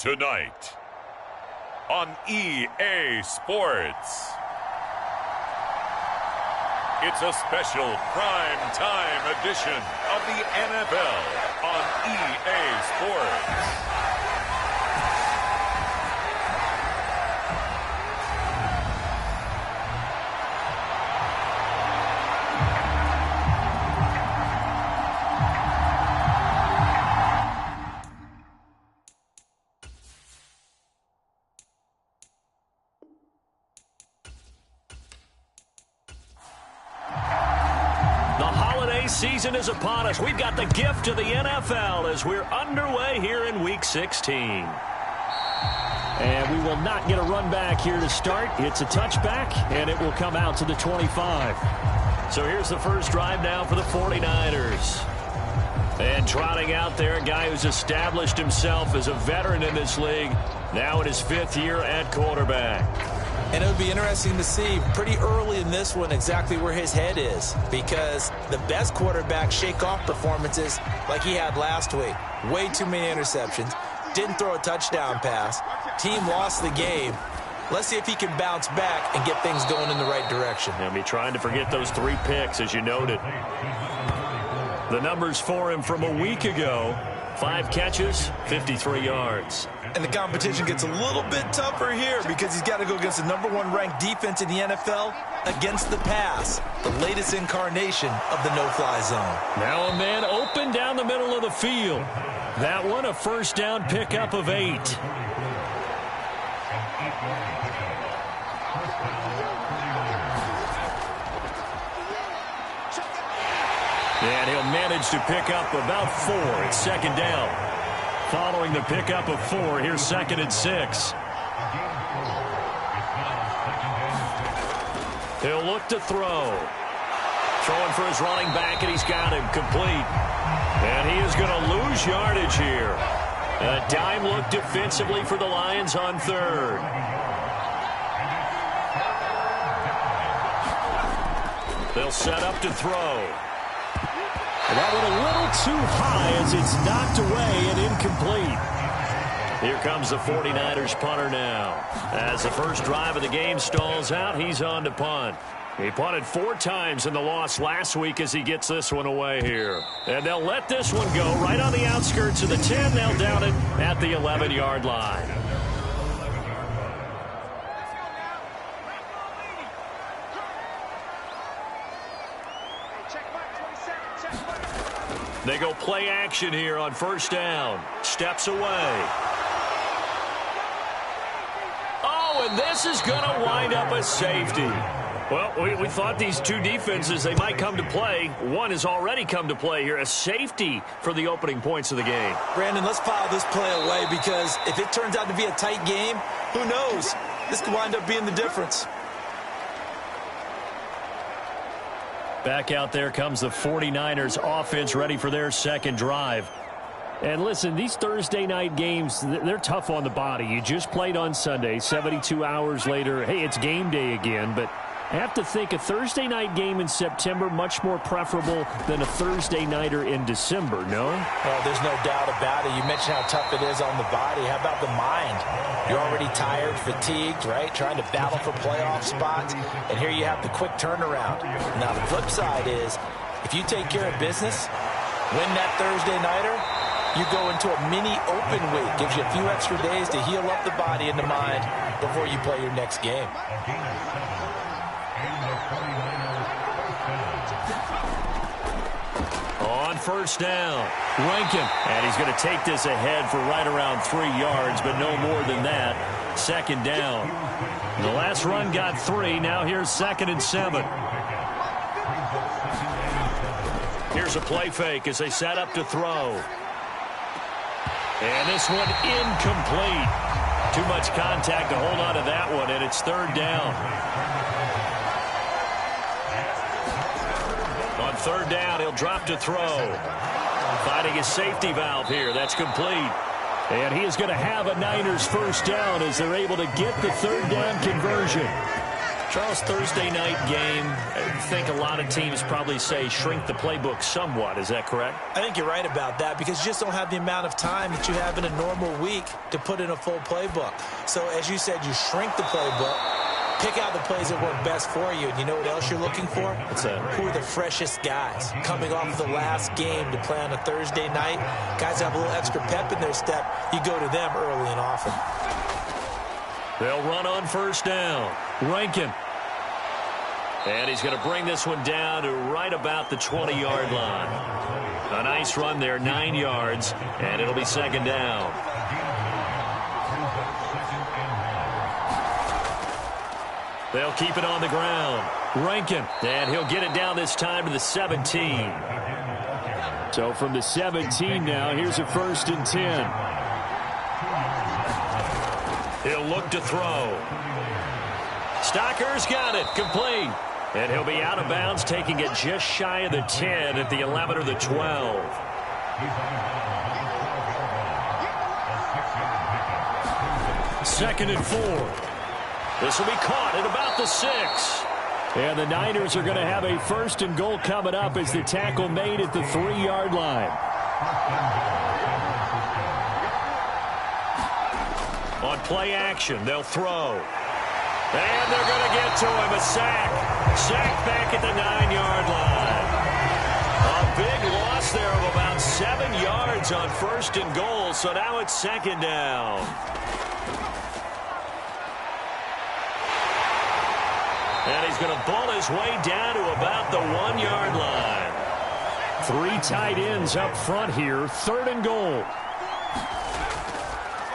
Tonight on EA Sports. It's a special prime time edition of the NFL on EA Sports. Season is upon us. We've got the gift of the NFL as we're underway here in Week 16. And we will not get a run back here to start. It's a touchback, and it will come out to the 25. So here's the first drive now for the 49ers. And trotting out there, a guy who's established himself as a veteran in this league, now in his 5th year at quarterback. And it would be interesting to see pretty early in this one exactly where his head is, because the best quarterbacks shake off performances like he had last week. Way too many interceptions. Didn't throw a touchdown pass. Team lost the game. Let's see if he can bounce back and get things going in the right direction. He'll be trying to forget those 3 picks, as you noted. The numbers for him from a week ago: 5 catches, 53 yards. And the competition gets a little bit tougher here because he's got to go against the #1 ranked defense in the NFL against the pass, the latest incarnation of the no-fly zone. Now a man open down the middle of the field. That one a first down pickup of 8. And he'll manage to pick up about 4 at second down. Following the pickup of 4, here's 2nd and 6. He'll look to throw. Throwing for his running back, and he's got him complete. And he is going to lose yardage here. A dime look defensively for the Lions on 3rd. They'll set up to throw. That one a little too high as it's knocked away and incomplete. Here comes the 49ers punter now. As the first drive of the game stalls out, he's on to punt. He punted 4 times in the loss last week as he gets this one away here. And they'll let this one go right on the outskirts of the 10. They'll down it at the 11-yard line. They go play action here on first down. Steps away. Oh, and this is going to wind up a safety. Well, we thought these 2 defenses, they might come to play. One has already come to play here. A safety for the opening points of the game. Brandon, let's file this play away because if it turns out to be a tight game, who knows? This could wind up being the difference. Back out there comes the 49ers offense ready for their second drive. And listen, these Thursday night games, they're tough on the body. You just played on Sunday, 72 hours later. Hey, it's game day again, but I have to think a Thursday night game in September much more preferable than a Thursday nighter in December, no? Well, there's no doubt about it. You mentioned how tough it is on the body. How about the mind? You're already tired, fatigued, right? Trying to battle for playoff spots. And here you have the quick turnaround. Now, the flip side is, if you take care of business, win that Thursday nighter, you go into a mini open week. Gives you a few extra days to heal up the body and the mind before you play your next game. On first down, Rankin. And he's going to take this ahead for right around 3 yards, but no more than that. Second down. The last run got 3. Now here's 2nd and 7. Here's a play fake as they set up to throw. And this one incomplete. Too much contact to hold on to that one, and it's 3rd down. On 3rd down, he'll drop to throw. Finding his safety valve here. That's complete. And he is going to have a Niners first down as they're able to get the 3rd down conversion. Charles, Thursday night game, I think a lot of teams probably say shrink the playbook somewhat. Is that correct? I think you're right about that because you just don't have the amount of time that you have in a normal week to put in a full playbook. So, as you said, you shrink the playbook, pick out the plays that work best for you. And you know what else you're looking for? What's that? Who are the freshest guys coming off of the last game to play on a Thursday night? Guys have a little extra pep in their step. You go to them early and often. They'll run on first down. Rankin. And he's going to bring this one down to right about the 20-yard line. A nice run there, 9 yards, and it'll be second down. They'll keep it on the ground. Rankin, and he'll get it down this time to the 17. So from the 17 now, here's a 1st and 10. He'll look to throw. Stocker's got it, complete. And he'll be out of bounds, taking it just shy of the 10 at the 11 or the 12. Second and 4. This will be caught at about the 6. And the Niners are going to have a 1st and goal coming up as the tackle made at the 3-yard line. On play action, they'll throw. And they're going to get to him, a sack. Sack back at the 9-yard line. A big loss there of about 7 yards on 1st and goal, so now it's second down. And he's going to ball his way down to about the 1-yard line. 3 tight ends up front here, 3rd and goal.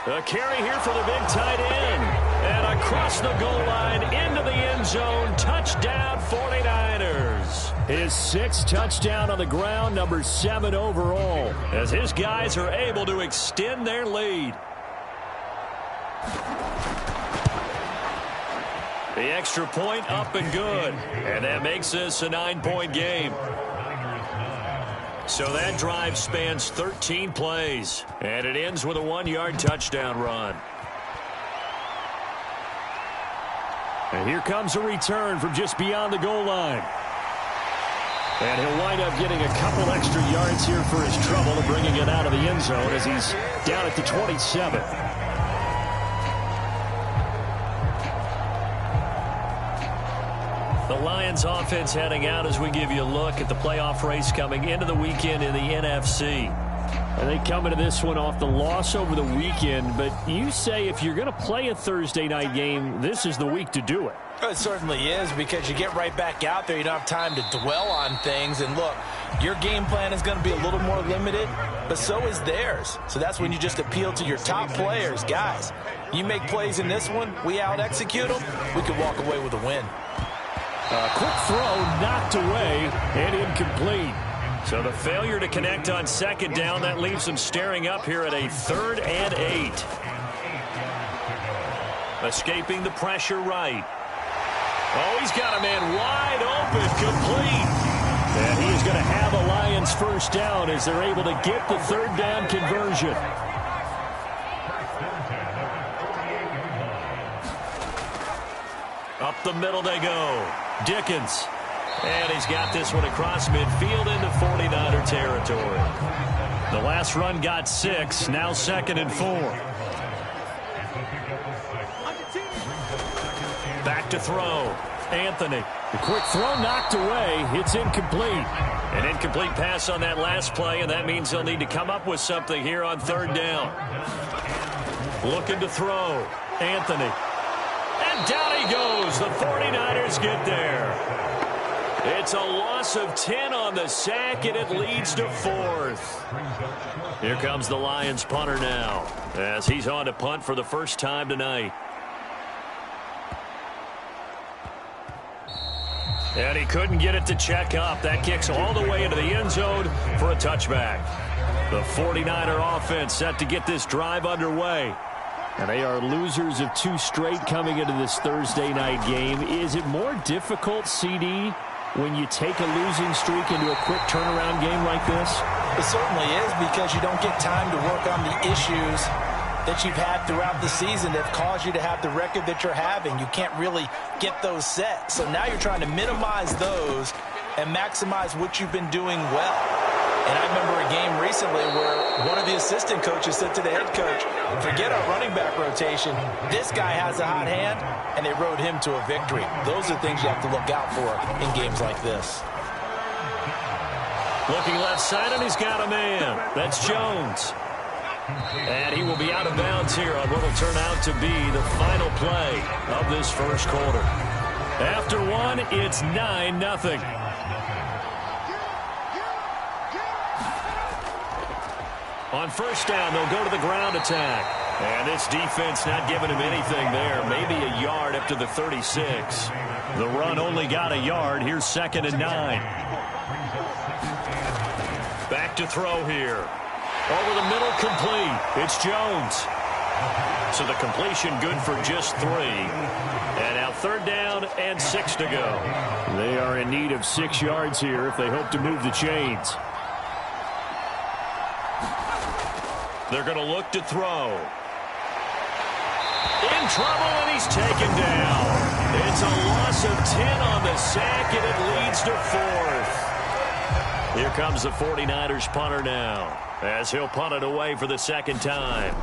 A carry here for the big tight end. And across the goal line into the end zone. Touchdown 49ers. His 6th touchdown on the ground, number 7 overall, as his guys are able to extend their lead. The extra point up and good. And that makes this a 9-point game. So that drive spans 13 plays. And it ends with a 1-yard touchdown run. And here comes a return from just beyond the goal line. And he'll wind up getting a couple extra yards here for his trouble and bringing it out of the end zone as he's down at the 27. The Lions offense heading out as we give you a look at the playoff race coming into the weekend in the NFC. And they come into this one off the loss over the weekend, but you say if you're going to play a Thursday night game, this is the week to do it. It certainly is, because you get right back out there. You don't have time to dwell on things. And look, your game plan is going to be a little more limited, but so is theirs. So that's when you just appeal to your top players. Guys, you make plays in this one, we out-execute them, we could walk away with a win. A quick throw knocked away and incomplete. So the failure to connect on second down, that leaves them staring up here at a 3rd and 8. Escaping the pressure right. Oh, he's got a man wide open, complete. And he is going to have a Lions 1st down as they're able to get the 3rd down conversion. Up the middle they go. Dickens. And he's got this one across midfield into 49er territory. The last run got 6. Now 2nd and 4. Back to throw. Anthony. The quick throw knocked away. It's incomplete. An incomplete pass on that last play, and that means they'll need to come up with something here on 3rd down. Looking to throw. Anthony. And down he goes. The 49ers get there. It's a loss of 10 on the sack, and it leads to 4th. Here comes the Lions punter now, as he's on to punt for the first time tonight. And he couldn't get it to check up. That kicks all the way into the end zone for a touchback. The 49er offense set to get this drive underway. And they are losers of 2 straight coming into this Thursday night game. Is it more difficult, CD, when you take a losing streak into a quick turnaround game like this? It certainly is, because you don't get time to work on the issues that you've had throughout the season that have caused you to have the record that you're having. You can't really get those set. So now you're trying to minimize those and maximize what you've been doing well. And I remember a game recently where one of the assistant coaches said to the head coach, forget our running back rotation. This guy has a hot hand, and they rode him to a victory. Those are things you have to look out for in games like this. Looking left side, and he's got a man. That's Jones. And he will be out of bounds here on what will turn out to be the final play of this first quarter. After one, it's 9-0. On first down, they'll go to the ground attack. And this defense not giving him anything there. Maybe a yard up to the 36. The run only got a yard. Here's 2nd and 9. Back to throw here. Over the middle, complete. It's Jones. So the completion good for just 3. And now 3rd down and 6 to go. They are in need of 6 yards here if they hope to move the chains. They're going to look to throw. In trouble, and he's taken down. It's a loss of 10 on the sack, and it leads to 4th. Here comes the 49ers punter now, as he'll punt it away for the 2nd time.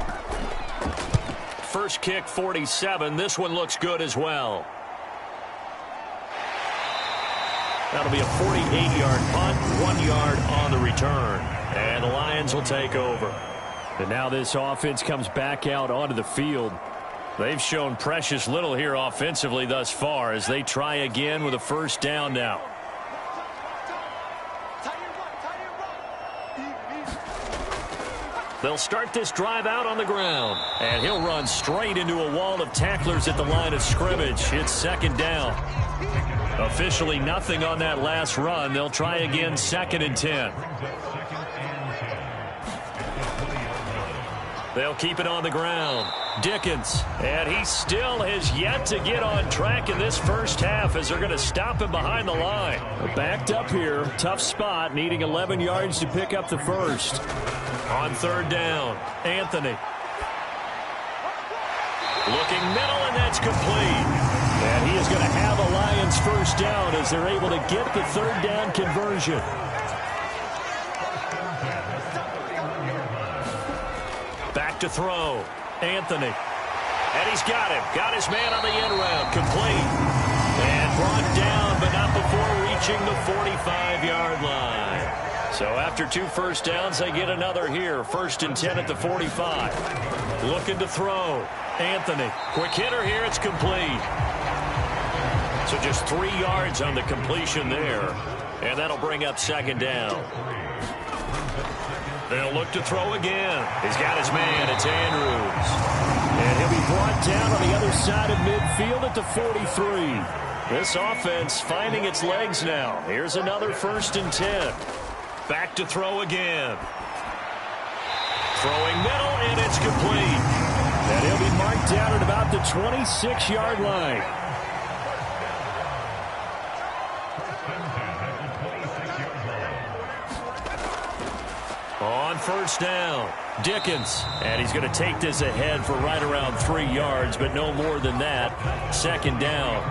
First kick, 47. This one looks good as well. That'll be a 48-yard punt, 1 yard on the return. And the Lions will take over. And now this offense comes back out onto the field. They've shown precious little here offensively thus far as they try again with a first down now. They'll start this drive out on the ground. And he'll run straight into a wall of tacklers at the line of scrimmage. It's 2nd down. Officially nothing on that last run. They'll try again 2nd and 10. They'll keep it on the ground. Dickens. And he still has yet to get on track in this first half as they're going to stop him behind the line. Backed up here. Tough spot. Needing 11 yards to pick up the first. On 3rd down, Anthony. Looking middle, and that's complete. And he is going to have a Lions first down as they're able to get the 3rd down conversion. Back to throw. Anthony. And he's got him. Got his man on the end round. Complete. And brought down, but not before reaching the 45-yard line. So after 2 first downs, they get another here. 1st and 10 at the 45. Looking to throw. Anthony. Quick hitter here. It's complete. So just 3 yards on the completion there. And that'll bring up 2nd down. They'll look to throw again. He's got his man. It's Andrews. And he'll be brought down on the other side of midfield at the 43. This offense finding its legs now. Here's another 1st and 10. Back to throw again. Throwing middle, and it's complete. And he'll be marked down at about the 26-yard line. On first down, Dickens. And he's going to take this ahead for right around 3 yards, but no more than that. 2nd down.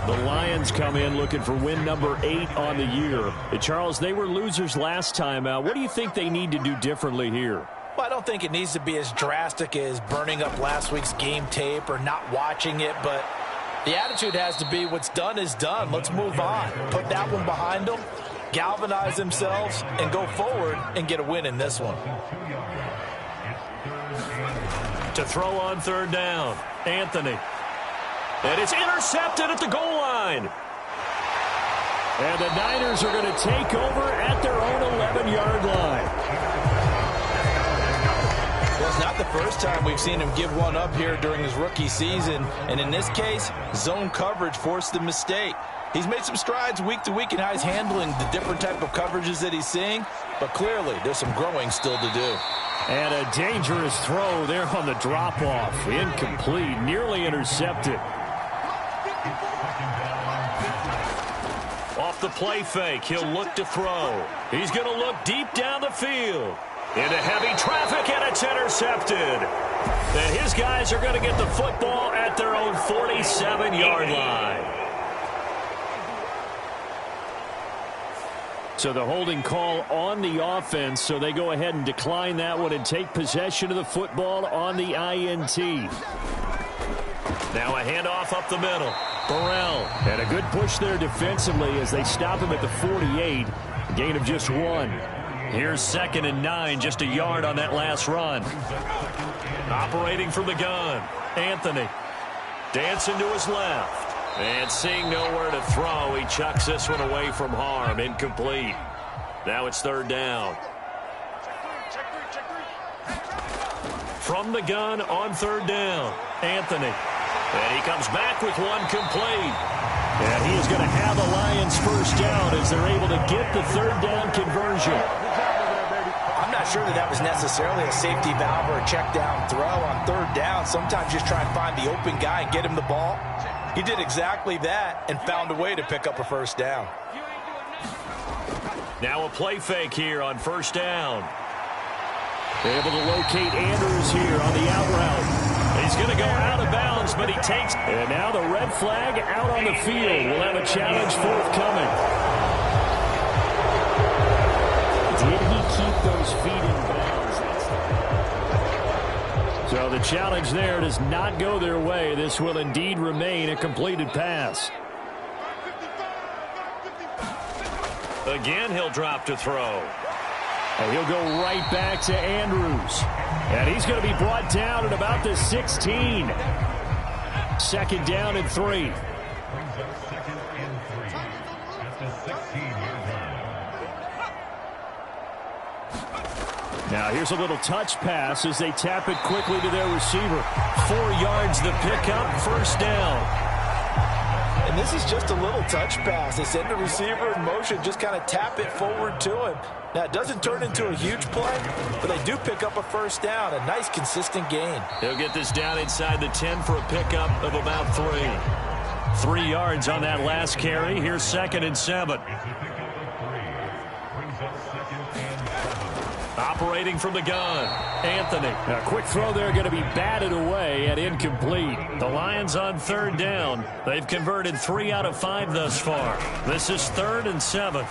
The Lions come in looking for win number 8 on the year. Charles, they were losers last time out. What do you think they need to do differently here? Well, I don't think it needs to be as drastic as burning up last week's game tape or not watching it, but the attitude has to be what's done is done. Let's move on. Put that one behind them, galvanize themselves, and go forward and get a win in this one. To throw on 3rd down, Anthony. And it's intercepted at the goal line. And the Niners are going to take over at their own 11-yard line. Well, it's not the first time we've seen him give one up here during his rookie season. And in this case, zone coverage forced the mistake. He's made some strides week to week in how he's handling the different type of coverages that he's seeing. But clearly, there's some growing still to do. And a dangerous throw there on the drop-off. Incomplete, nearly intercepted. Off the play fake, he'll look to throw. He's going to look deep down the field. Into heavy traffic, and it's intercepted. And his guys are going to get the football at their own 47-yard line. So the holding call on the offense, so they go ahead and decline that one and take possession of the football on the INT. Now a handoff up the middle. Burrell. And a good push there defensively as they stop him at the 48. Gain of just 1. Here's 2nd and 9, just a yard on that last run. Operating from the gun, Anthony. Dancing to his left. And seeing nowhere to throw, he chucks this one away from harm. Incomplete. Now it's 3rd down. From the gun on 3rd down, Anthony. And he comes back with one complete. And he is going to have the Lions first down as they're able to get the 3rd down conversion. I'm not sure that was necessarily a safety valve or a check down throw on 3rd down. Sometimes just try and find the open guy and get him the ball. He did exactly that and found a way to pick up a first down. Now a play fake here on 1st down. Able to locate Andrews here on the out route. He's going to go out of bounds, but he takes. And now the red flag out on the field. We'll have a challenge forthcoming. Did he keep those feet in bounds? So the challenge there does not go their way. This will indeed remain a completed pass. Again, he'll drop to throw. And he'll go right back to Andrews. And he's going to be brought down at about the 16. 2nd down and 3. Now here's a little touch pass as they tap it quickly to their receiver. 4 yards the pickup, 1st down. And this is just a little touch pass. They send the receiver in motion, just kind of tap it forward to him. Now, it doesn't turn into a huge play, but they do pick up a first down. A nice, consistent gain. He'll get this down inside the 10 for a pickup of about 3. 3 yards on that last carry. Here's 2nd and 7. Operating from the gun, Anthony. A quick throw there going to be batted away and incomplete. The Lions on 3rd down. They've converted 3 out of 5 thus far. This is 3rd and 7.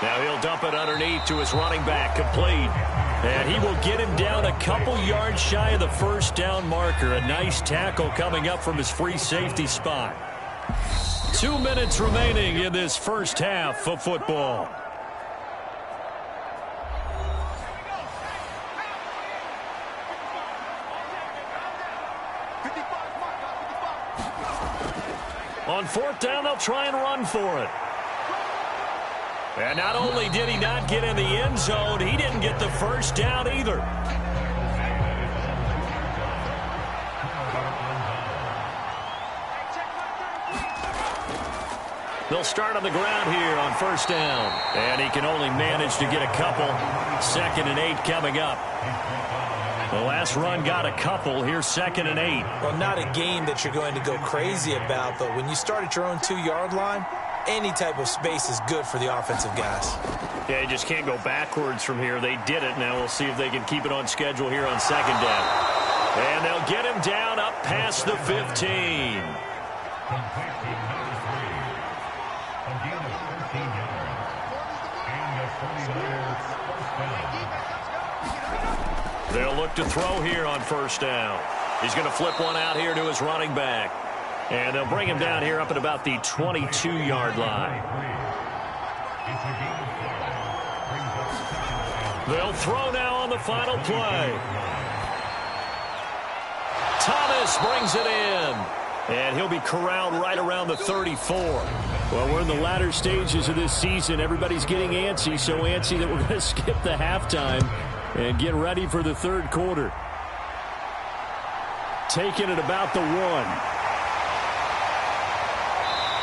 Now he'll dump it underneath to his running back, complete. And he will get him down a couple yards shy of the first down marker. A nice tackle coming up from his free safety spot. 2 minutes remaining in this first half of football. On 4th down, they'll try and run for it. And not only did he not get in the end zone, he didn't get the first down either. They'll start on the ground here on 1st down. And he can only manage to get a couple. 2nd and 8 coming up. The last run got a couple. Here's 2nd and 8. Well, not a game that you're going to go crazy about, but when you start at your own 2-yard line, any type of space is good for the offensive guys. Yeah, you just can't go backwards from here. They did it. Now we'll see if they can keep it on schedule here on 2nd down. And they'll get him down up past the 15. They'll look to throw here on 1st down. He's going to flip one out here to his running back. And they'll bring him down here up at about the 22-yard line. They'll throw now on the final play. Thomas brings it in. And he'll be corralled right around the 34. Well, we're in the latter stages of this season. Everybody's getting antsy, so antsy that we're going to skip the halftime and get ready for the 3rd quarter. Taking it about the 1.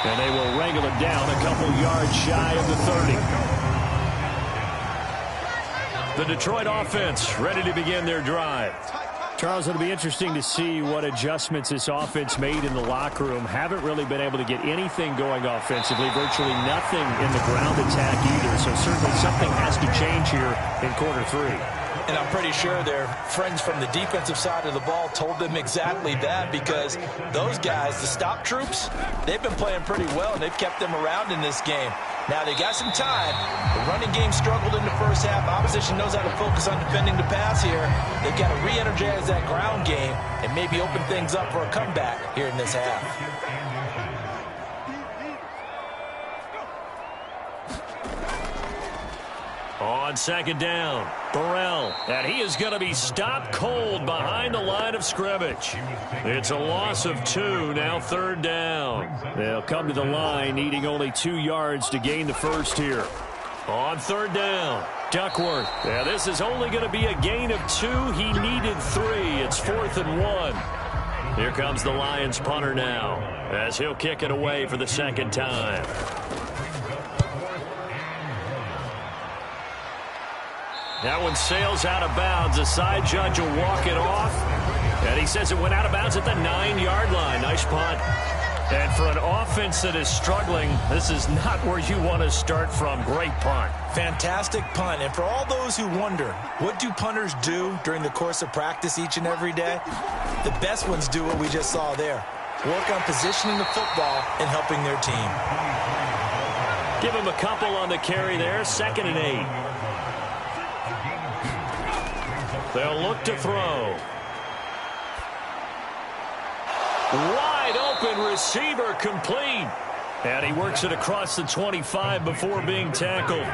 And they will wrangle it down a couple yards shy of the 30. The Detroit offense ready to begin their drive. Charles, it'll be interesting to see what adjustments this offense made in the locker room. Haven't really been able to get anything going offensively, virtually nothing in the ground attack either. So certainly something has to change here in quarter three. And I'm pretty sure their friends from the defensive side of the ball told them exactly that, because those guys, the stop troops, they've been playing pretty well, and they've kept them around in this game. Now, they got some time. The running game struggled in the first half. Opposition knows how to focus on defending the pass here. They've got to re-energize that ground game and maybe open things up for a comeback here in this half. On second down, Burrell, and he is going to be stopped cold behind the line of scrimmage. It's a loss of 2, now third down. They'll come to the line needing only 2 yards to gain the first here. On third down, Duckworth. Yeah, this is only going to be a gain of 2. He needed 3. It's 4th and 1. Here comes the Lions punter now, as he'll kick it away for the second time. That one sails out of bounds. The side judge will walk it off. And he says it went out of bounds at the 9-yard line. Nice punt. And for an offense that is struggling, this is not where you want to start from. Great punt. Fantastic punt. And for all those who wonder, what do punters do during the course of practice each and every day? The best ones do what we just saw there. Work on positioning the football and helping their team. Give him a couple on the carry there. 2nd and 8. They'll look to throw. Wide open receiver, complete. And he works it across the 25 before being tackled.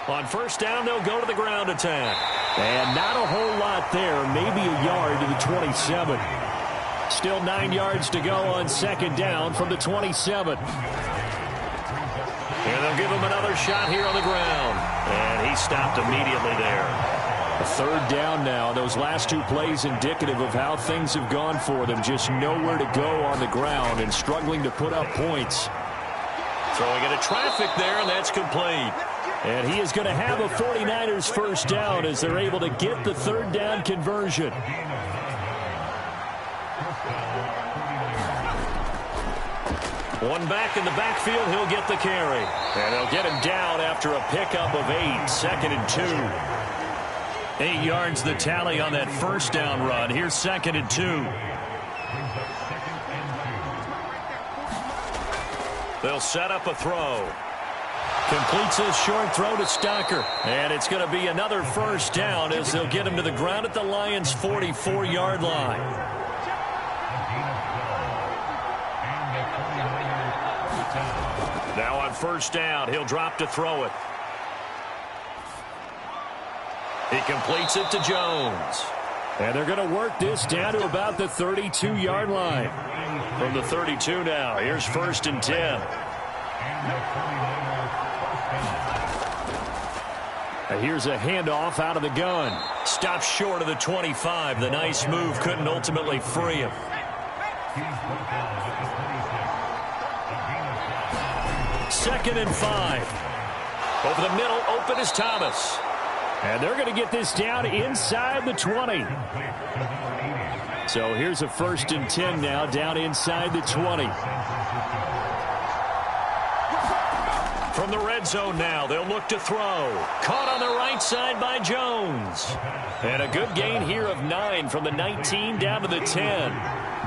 On first down, they'll go to the ground attack. And not a whole lot there, maybe a yard to the 27. Still 9 yards to go on second down from the 27. And they'll give him another shot here on the ground. And he stopped immediately there. A third down now. Those last 2 plays indicative of how things have gone for them. Just nowhere to go on the ground and struggling to put up points. Throwing into traffic there, and that's complete. And he is going to have a 49ers first down as they're able to get the third down conversion. One back in the backfield, he'll get the carry. And they'll get him down after a pickup of 8, 2nd and 2. 8 yards the tally on that first down run. Here's 2nd and 2. They'll set up a throw. Completes his short throw to Stocker. And it's going to be another first down as they'll get him to the ground at the Lions' 44-yard line. Now on first down, he'll drop to throw it. He completes it to Jones. And they're going to work this down to about the 32-yard line. From the 32 now, here's 1st and 10. And here's a handoff out of the gun. Stops short of the 25. The nice move couldn't ultimately free him. 2nd and 5. Over the middle, open is Thomas. And they're going to get this down inside the 20. So here's a 1st and 10 now, down inside the 20. From the red zone now, they'll look to throw. Caught on the right side by Jones. And a good gain here of 9 from the 19 down to the 10.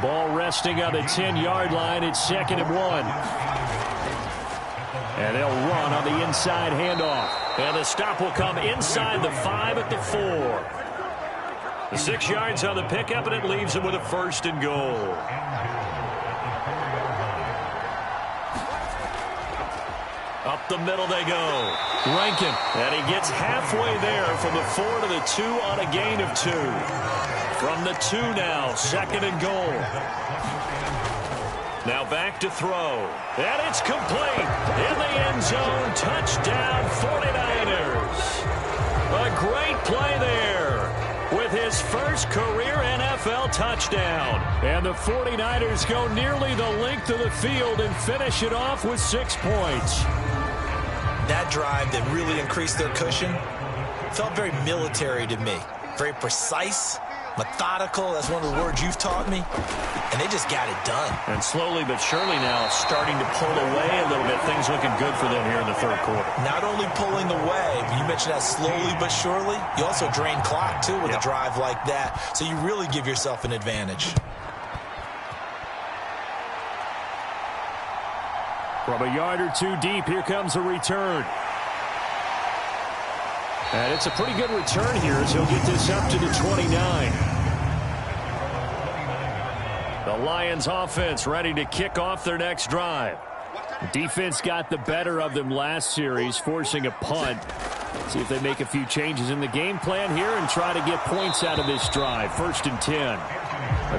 Ball resting on the 10-yard line. It's 2nd and 1. And they'll run on the inside handoff. And the stop will come inside the 5 at the 4. The 6 yards on the pickup, and it leaves him with a 1st and goal. Up the middle they go. Rankin. And he gets halfway there from the 4 to the 2 on a gain of 2. From the 2 now, 2nd and goal. Now back to throw. And it's complete. In the end zone. Touchdown 49ers. A great play there. with his first career NFL touchdown. And the 49ers go nearly the length of the field and finish it off with 6 points. That drive that really increased their cushion felt very military to me. Very precise, methodical. That's one of the words you've taught me. And they just got it done. And slowly but surely now starting to pull away a little bit. Things looking good for them here in the third quarter. Not only pulling away, but you mentioned that slowly but surely. You also drain clock, too, with a drive like that. So you really give yourself an advantage. From a yard or two deep, here comes a return. And it's a pretty good return here as he'll get this up to the 29. The Lions offense ready to kick off their next drive. The defense got the better of them last series, forcing a punt. See if they make a few changes in the game plan here and try to get points out of this drive. 1st and 10.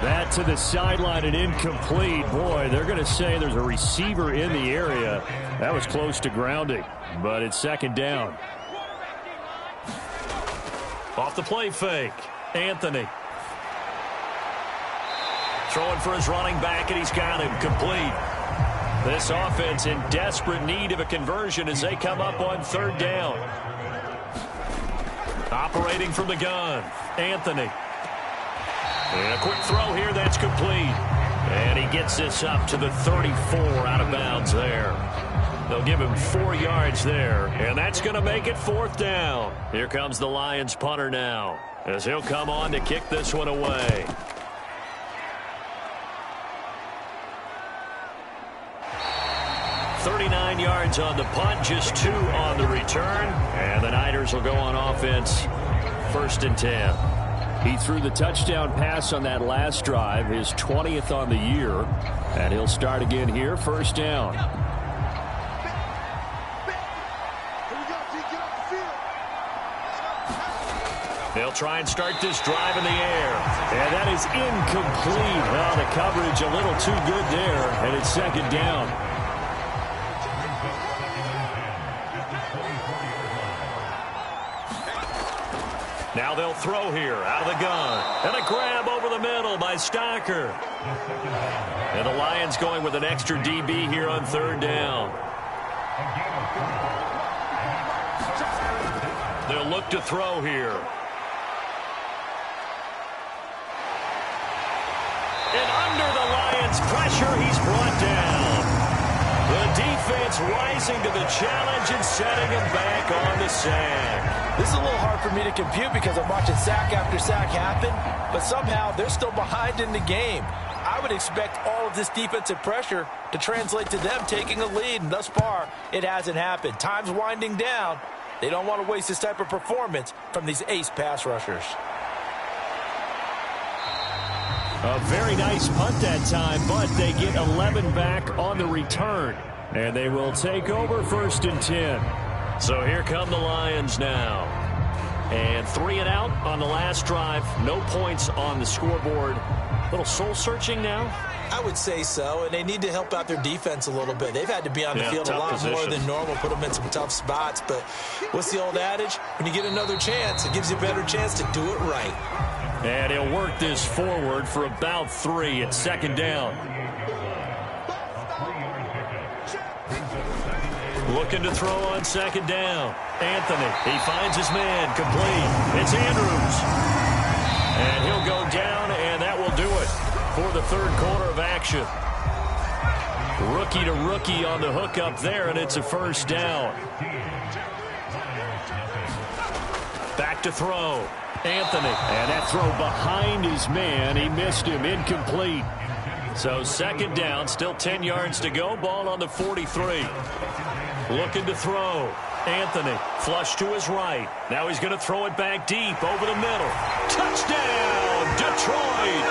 That to the sideline and incomplete. Boy, they're going to say there's a receiver in the area. That was close to grounding, but it's 2nd down. Off the play fake, Anthony. Throwing for his running back, and he's got him complete. This offense in desperate need of a conversion as they come up on 3rd down. Operating from the gun, Anthony. And a quick throw here, that's complete. And he gets this up to the 34 out of bounds there. They'll give him 4 yards there, and that's going to make it 4th down. Here comes the Lions punter now, as he'll come on to kick this one away. $39 yards on the punt, just 2 on the return, and the Niners will go on offense, 1st and 10. He threw the touchdown pass on that last drive, his 20th on the year, and he'll start again here, 1st down. They'll try and start this drive in the air. And that is incomplete. Well, the coverage a little too good there, and it's 2nd down. Now they'll throw here out of the gun. And a grab over the middle by Stocker. And the Lions going with an extra DB here on 3rd down. They'll look to throw here. And under the Lions' pressure, he's brought down. The defense rising to the challenge and setting him back on the sack. This is a little hard for me to compute because I'm watching sack after sack happen, but somehow they're still behind in the game. I would expect all of this defensive pressure to translate to them taking a lead, and thus far, it hasn't happened. Time's winding down. They don't want to waste this type of performance from these ace pass rushers. A very nice punt that time, but they get 11 back on the return. And they will take over 1st and 10. So here come the Lions now. And 3 and out on the last drive. No points on the scoreboard. A little soul-searching now? I would say so, and they need to help out their defense a little bit. They've had to be on the field a lot more than normal, put them in some tough spots. But what's the old adage? When you get another chance, it gives you a better chance to do it right. And he'll work this forward for about 3 at 2nd down. Looking to throw on 2nd down. Anthony, he finds his man, complete. It's Andrews. And he'll go down, and that will do it for the 3rd quarter of action. Rookie to rookie on the hook up there, and it's a 1st down. Back to throw. Anthony, and that throw behind his man. He missed him, incomplete. So 2nd down, still 10 yards to go. Ball on the 43. Looking to throw. Anthony, flush to his right. Now he's going to throw it back deep over the middle. Touchdown, Detroit.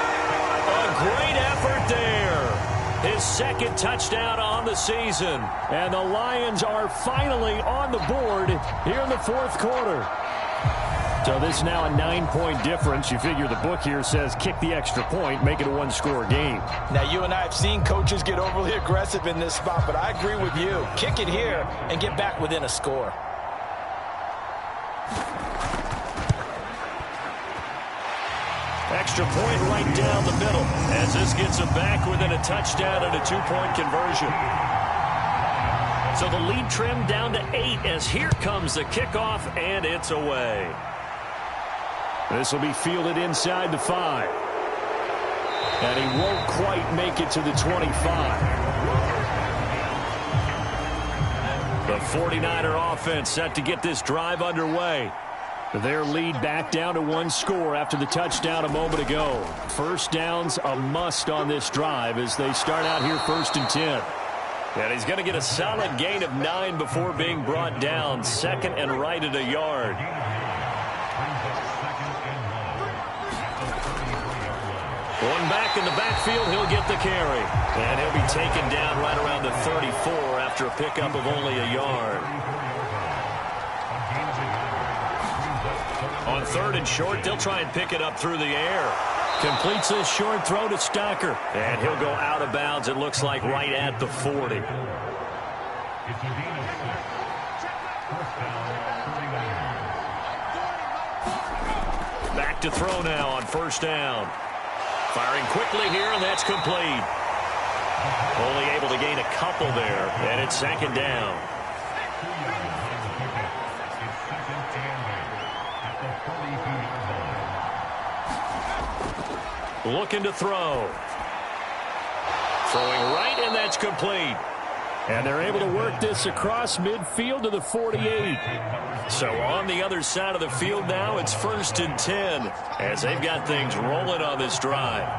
A great effort there. His 2nd touchdown on the season. And the Lions are finally on the board here in the 4th quarter. So this is now a 9-point difference. You figure the book here says kick the extra point, make it a 1-score game. Now, you and I have seen coaches get overly aggressive in this spot, but I agree with you. Kick it here and get back within a score. extra point right down the middle as this gets them back within a touchdown and a two-point conversion. So the lead trimmed down to 8 as here comes the kickoff, and it's away. This will be fielded inside the 5. And he won't quite make it to the 25. The 49er offense set to get this drive underway. Their lead back down to 1 score after the touchdown a moment ago. First down's a must on this drive as they start out here 1st and 10. And he's going to get a solid gain of 9 before being brought down. 2nd and right at a yard. One back in the backfield, he'll get the carry. And he'll be taken down right around the 34 after a pickup of only a yard. On 3rd and short, they'll try and pick it up through the air. Completes this short throw to Stocker. And he'll go out of bounds, it looks like, right at the 40. Back to throw now on 1st down. Firing quickly here, and that's complete. Only able to gain a couple there, and it's 2nd down. Looking to throw. Throwing right, and that's complete. And they're able to work this across midfield to the 48. So on the other side of the field now, it's 1st and 10 as they've got things rolling on this drive.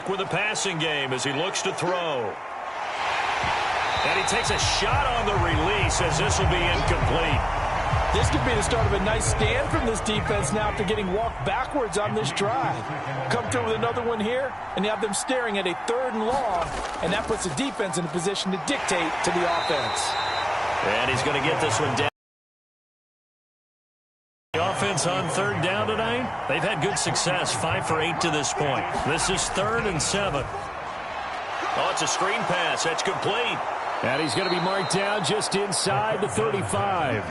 With a passing game as he looks to throw. And he takes a shot on the release as this will be incomplete. This could be the start of a nice stand from this defense now after getting walked backwards on this drive. Come through with another one here, and you have them staring at a 3rd and long, and that puts the defense in a position to dictate to the offense. And he's going to get this one down. The offense on 3rd down tonight, they've had good success, 5 for 8 to this point. This is 3rd and 7. Oh, it's a screen pass. That's complete. And he's going to be marked down just inside the 35.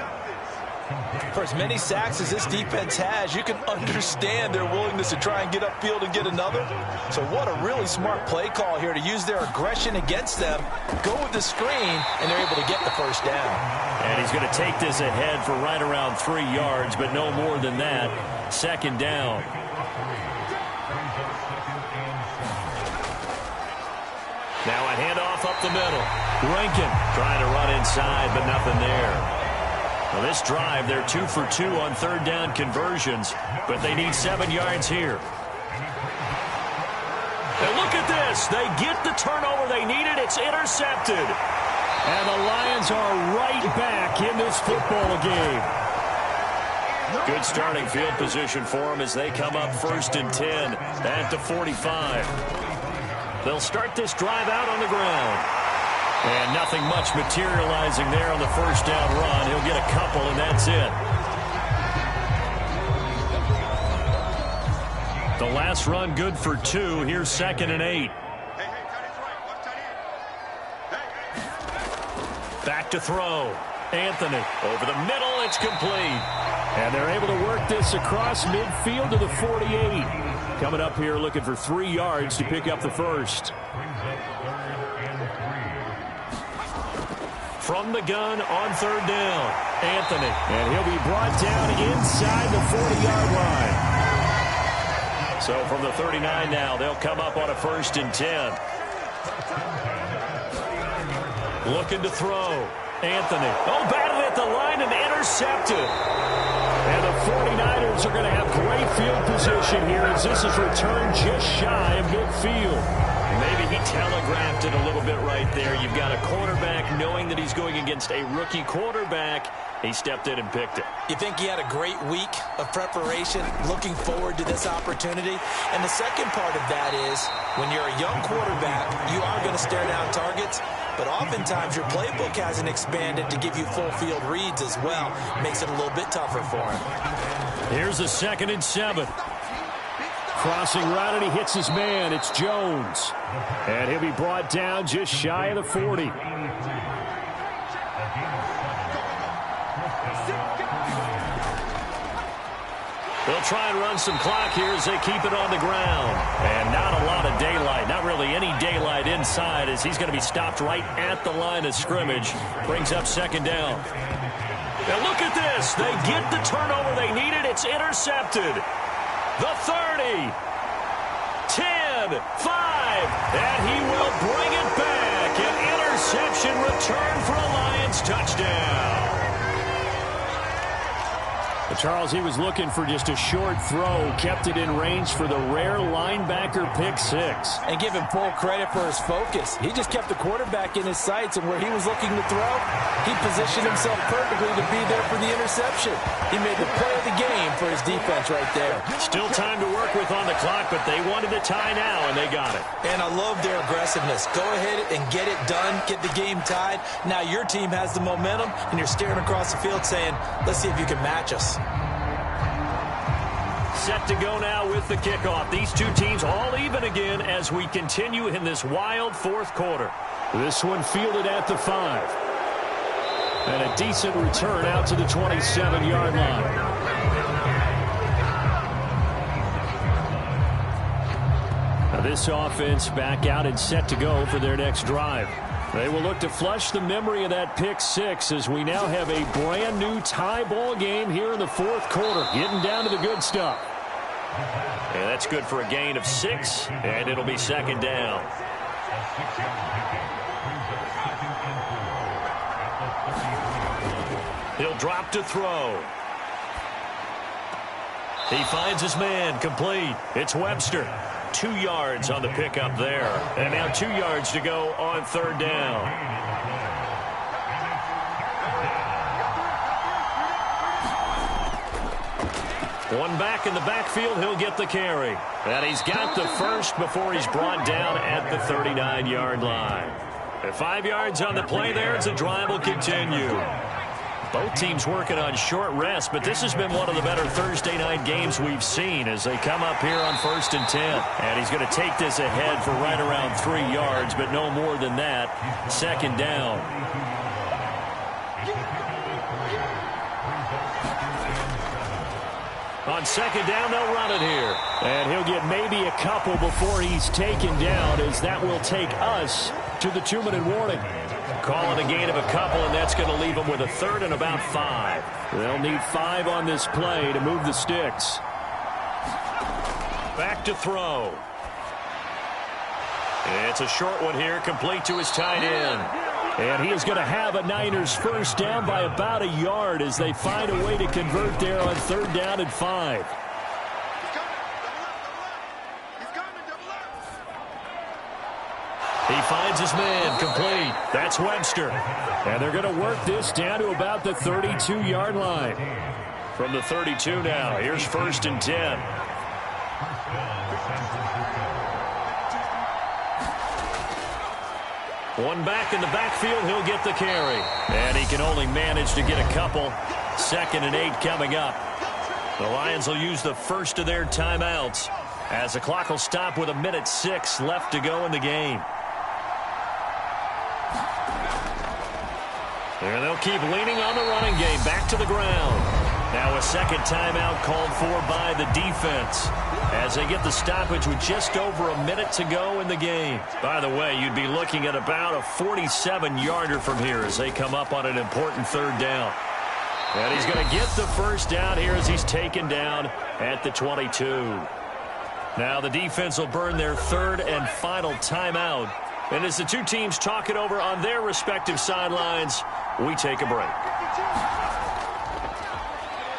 For as many sacks as this defense has, you can understand their willingness to try and get upfield and get another. So what a really smart play call here to use their aggression against them, go with the screen, and they're able to get the 1st down. And he's going to take this ahead for right around 3 yards, but no more than that. 2nd down. Now a handoff up the middle. Rankin trying to run inside, but nothing there. Well, this drive, they're 2 for 2 on 3rd down conversions, but they need 7 yards here. And look at this. They get the turnover they needed. It's intercepted. And the Lions are right back in this football game. Good starting field position for them as they come up 1st and 10 at the 45. They'll start this drive out on the ground. And nothing much materializing there on the 1st down run. He'll get a couple, and that's it. The last run good for 2. Here's 2nd and 8. Back to throw. Anthony over the middle. It's complete. And they're able to work this across midfield to the 48. Coming up here looking for 3 yards to pick up the 1st. From the gun on 3rd down, Anthony. And he'll be brought down inside the 40-yard line. So from the 39 now, they'll come up on a 1st and 10. Looking to throw. Anthony. Oh, batted at the line and intercepted. And the 49ers are going to have great field position here as this is returned just shy of midfield. Maybe he telegraphed it a little bit right there. You've got a quarterback knowing that he's going against a rookie quarterback. He stepped in and picked it. You think he had a great week of preparation, looking forward to this opportunity? And the second part of that is, when you're a young quarterback, you are going to stare down targets, but oftentimes your playbook hasn't expanded to give you full field reads as well. Makes it a little bit tougher for him. Here's the 2nd and 7. Crossing right, and he hits his man. It's Jones. And he'll be brought down just shy of the 40. They'll try and run some clock here as they keep it on the ground. And not a lot of daylight, not really any daylight inside, as he's going to be stopped right at the line of scrimmage. Brings up second down. Now look at this. They get the turnover they needed. It's intercepted. The 30, 10, 5, and he will bring it back. An interception return for a Lions touchdown. Charles, he was looking for just a short throw, kept it in range for the rare linebacker pick six. And give him full credit for his focus. He just kept the quarterback in his sights, and where he was looking to throw, he positioned himself perfectly to be there for the interception. He made the play of the game for his defense right there. Still time to work with on the clock, but they wanted the tie now, and they got it. And I love their aggressiveness. Go ahead and get it done, get the game tied. Now your team has the momentum, and you're staring across the field saying, let's see if you can match us. Set to go now with the kickoff. These two teams all even again as we continue in this wild fourth quarter. This one fielded at the 5. And a decent return out to the 27-yard line. Now this offense back out and set to go for their next drive. They will look to flush the memory of that pick six as we now have a brand new tie ball game here in the fourth quarter. Getting down to the good stuff. And that's good for a gain of 6, and it'll be second down. He'll drop to throw. He finds his man, complete. It's Webster. 2 yards on the pickup there. And now 2 yards to go on third down. One back in the backfield, he'll get the carry. And he's got the first before he's brought down at the 39-yard line. And 5 yards on the play there as the drive will continue. Both teams working on short rest, but this has been one of the better Thursday night games we've seen as they come up here on 1st and 10. And he's going to take this ahead for right around 3 yards, but no more than that. Second down. On second down, they'll run it here. And he'll get maybe a couple before he's taken down, as that will take us to the 2-minute warning. Calling a gain of a couple, and that's going to leave them with a third and about 5. They'll need 5 on this play to move the sticks. Back to throw. It's a short one here, complete to his tight end. And he is going to have a Niners first down by about a yard as they find a way to convert there on third down and 5. He finds his man, complete. That's Webster. And they're going to work this down to about the 32-yard line. From the 32 now, here's 1st and 10. One back in the backfield, he'll get the carry. And he can only manage to get a couple. 2nd and 8 coming up. The Lions will use the first of their timeouts as the clock will stop with 1:06 left to go in the game. And they'll keep leaning on the running game. Back to the ground. Now a second timeout called for by the defense as they get the stoppage with just over a minute to go in the game. By the way, you'd be looking at about a 47-yarder from here as they come up on an important third down. And he's going to get the first down here as he's taken down at the 22. Now the defense will burn their third and final timeout. And as the two teams talk it over on their respective sidelines, we take a break.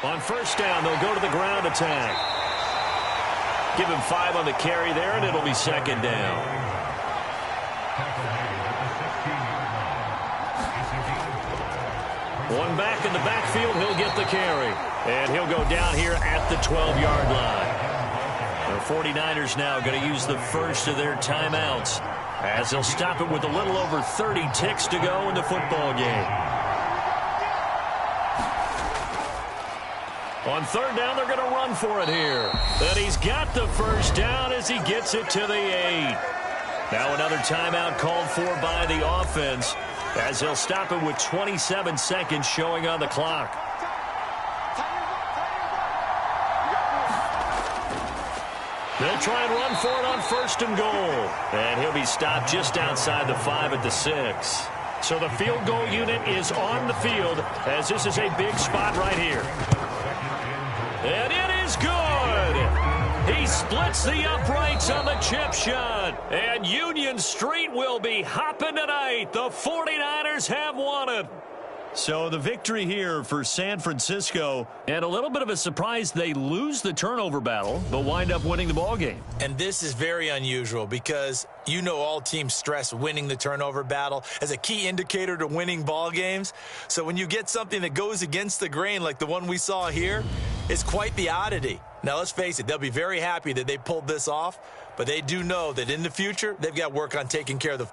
On first down, they'll go to the ground attack. Give him 5 on the carry there, and it'll be second down. One back in the backfield, he'll get the carry. And he'll go down here at the 12-yard line. The 49ers now going to use the first of their timeouts as they'll stop it with a little over 30 ticks to go in the football game. On third down, they're going to run for it here. And he's got the first down as he gets it to the 8. Now another timeout called for by the offense as they'll stop it with 27 seconds showing on the clock. They'll try and run for it on 1st and goal. And he'll be stopped just outside the 5 at the 6. So the field goal unit is on the field as this is a big spot right here. And it is good. He splits the uprights on the chip shot. And Union Street will be hopping tonight. The 49ers have won it. So the victory here for San Francisco. And a little bit of a surprise, they lose the turnover battle, but wind up winning the ball game. And this is very unusual because you know all teams stress winning the turnover battle as a key indicator to winning ball games. So when you get something that goes against the grain like the one we saw here, it's quite the oddity. Now, let's face it, they'll be very happy that they pulled this off, but they do know that in the future, they've got work on taking care of the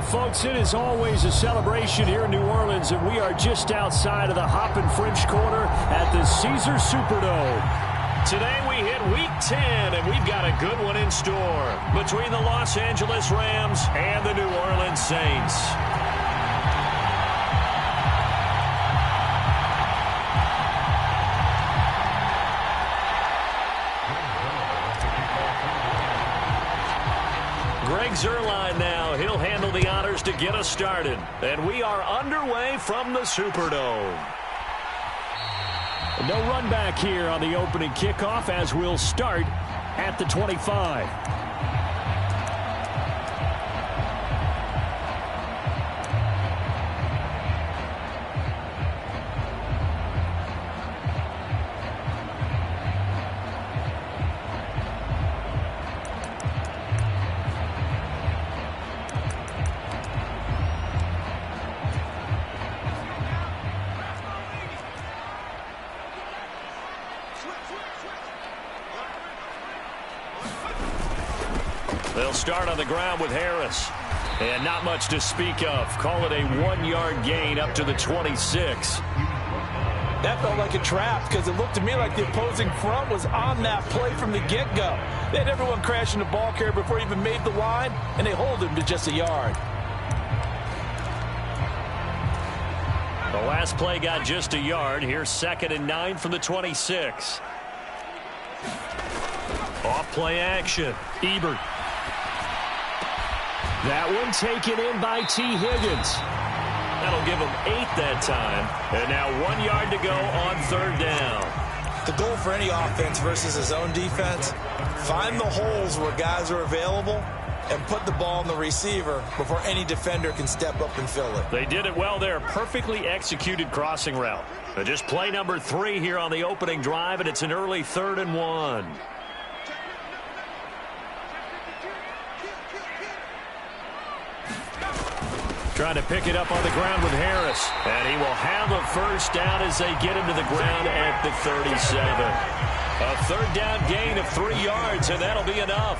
folks, it is always a celebration here in New Orleans, and we are just outside of the Hoppin' French Quarter at the Caesars Superdome. Today we hit Week 10, and we've got a good one in store between the Los Angeles Rams and the New Orleans Saints. Zerline now. He'll handle the honors to get us started. And we are underway from the Superdome. No run back here on the opening kickoff as we'll start at the 25. They'll start on the ground with Harris. And not much to speak of. Call it a 1-yard gain up to the 26. That felt like a trap because it looked to me like the opposing front was on that play from the get-go. They had everyone crashing the ball carrier before he even made the line, and they hold him to just a yard. The last play got just a yard. Here's 2nd and 9 from the 26. Off play action. Ebert. That one taken in by T. Higgins. That'll give him 8 that time. And now 1 yard to go on 3rd down. The goal for any offense versus his own defense, find the holes where guys are available and put the ball on the receiver before any defender can step up and fill it. They did it well there. Perfectly executed crossing route. Just play number 3 here on the opening drive, and it's an early 3rd and 1. Trying to pick it up on the ground with Harris. And he will have a first down as they get him to the ground at the 37. A 3rd down gain of 3 yards, and that'll be enough.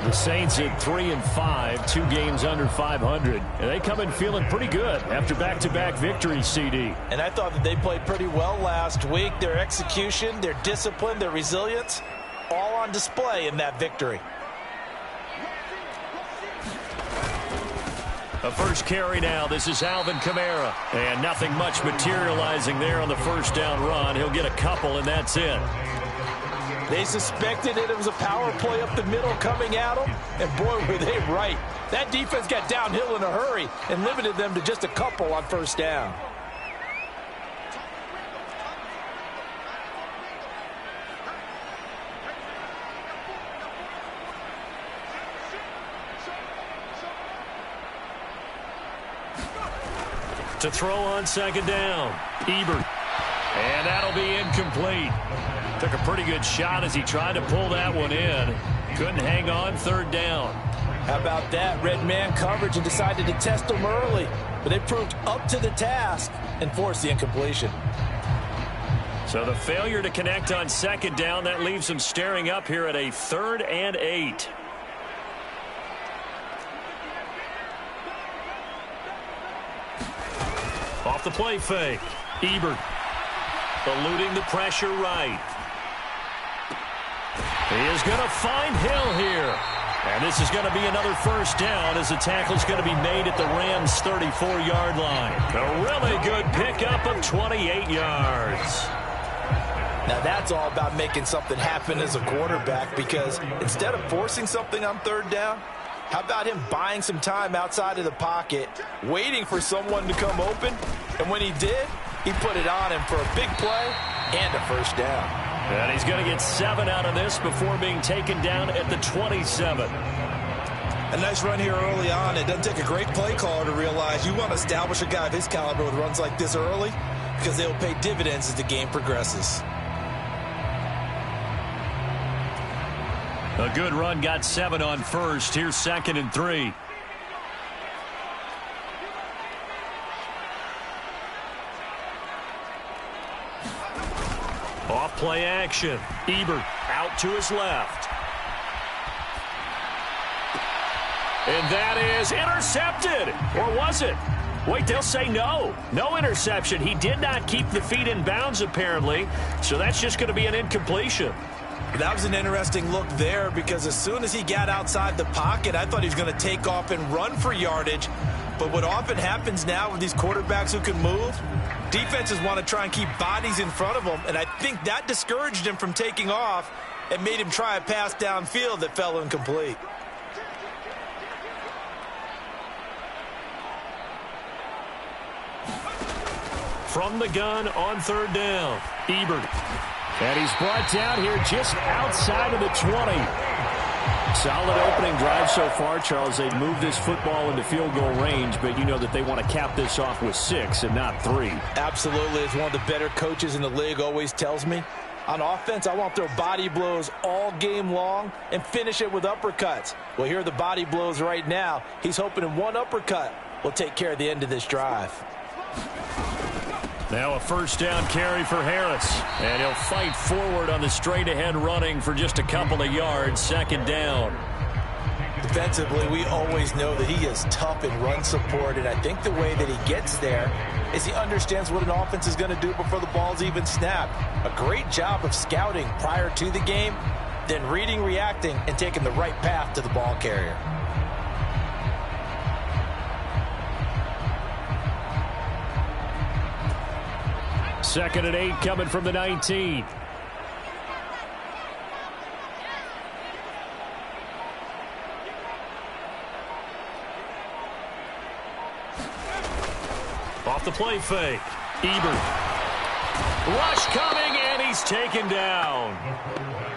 The Saints at 3-5, 2 games under 500. And they come in feeling pretty good after back-to-back victories, CD. And I thought that they played pretty well last week. Their execution, their discipline, their resilience, all on display in that victory. A first carry now. This is Alvin Kamara. And nothing much materializing there on the first down run. He'll get a couple, and that's it. They suspected that it was a power play up the middle coming at them, and boy, were they right. That defense got downhill in a hurry and limited them to just a couple on first down. To throw on 2nd down. Ebert. And that'll be incomplete. Took a pretty good shot as he tried to pull that one in. Couldn't hang on 3rd down. How about that? Red man coverage and decided to test them early. But they proved up to the task and forced the incompletion. So the failure to connect on 2nd down, that leaves them staring up here at a 3rd and 8. Off the play fake. Ebert eluding the pressure right. He is going to find Hill here. And this is going to be another first down as the tackle's going to be made at the Rams' 34-yard line. A really good pickup of 28 yards. Now that's all about making something happen as a quarterback, because instead of forcing something on 3rd down, how about him buying some time outside of the pocket, waiting for someone to come open, and when he did, he put it on him for a big play and a first down. And he's going to get 7 out of this before being taken down at the 27. A nice run here early on. It doesn't take a great play caller to realize you want to establish a guy of his caliber with runs like this early, because they'll pay dividends as the game progresses. A good run, got 7 on first. Here's 2nd and 3. Off play action. Ebert out to his left. And that is intercepted. Or was it? Wait, they'll say no. No interception. He did not keep the feet in bounds, apparently. So that's just going to be an incompletion. That was an interesting look there because as soon as he got outside the pocket, I thought he was going to take off and run for yardage. But what often happens now with these quarterbacks who can move, defenses want to try and keep bodies in front of them, and I think that discouraged him from taking off and made him try a pass downfield that fell incomplete. From the gun on third down, Ebert. And he's brought down here just outside of the 20. Solid opening drive so far, Charles. They've moved this football into field goal range, but you know that they want to cap this off with 6 and not 3. Absolutely. As one of the better coaches in the league always tells me, on offense, I want their body blows all game long and finish it with uppercuts. Well, here are the body blows right now. He's hoping in one uppercut will take care of the end of this drive. Now a first down carry for Harris. And he'll fight forward on the straight-ahead running for just a couple of yards. Second down. Defensively, we always know that he is tough in run support, and I think the way that he gets there is he understands what an offense is going to do before the ball's even snapped. A great job of scouting prior to the game, then reading, reacting, and taking the right path to the ball carrier. Second and 8 coming from the 19. Off the play fake. Ebert. Rush coming, and he's taken down.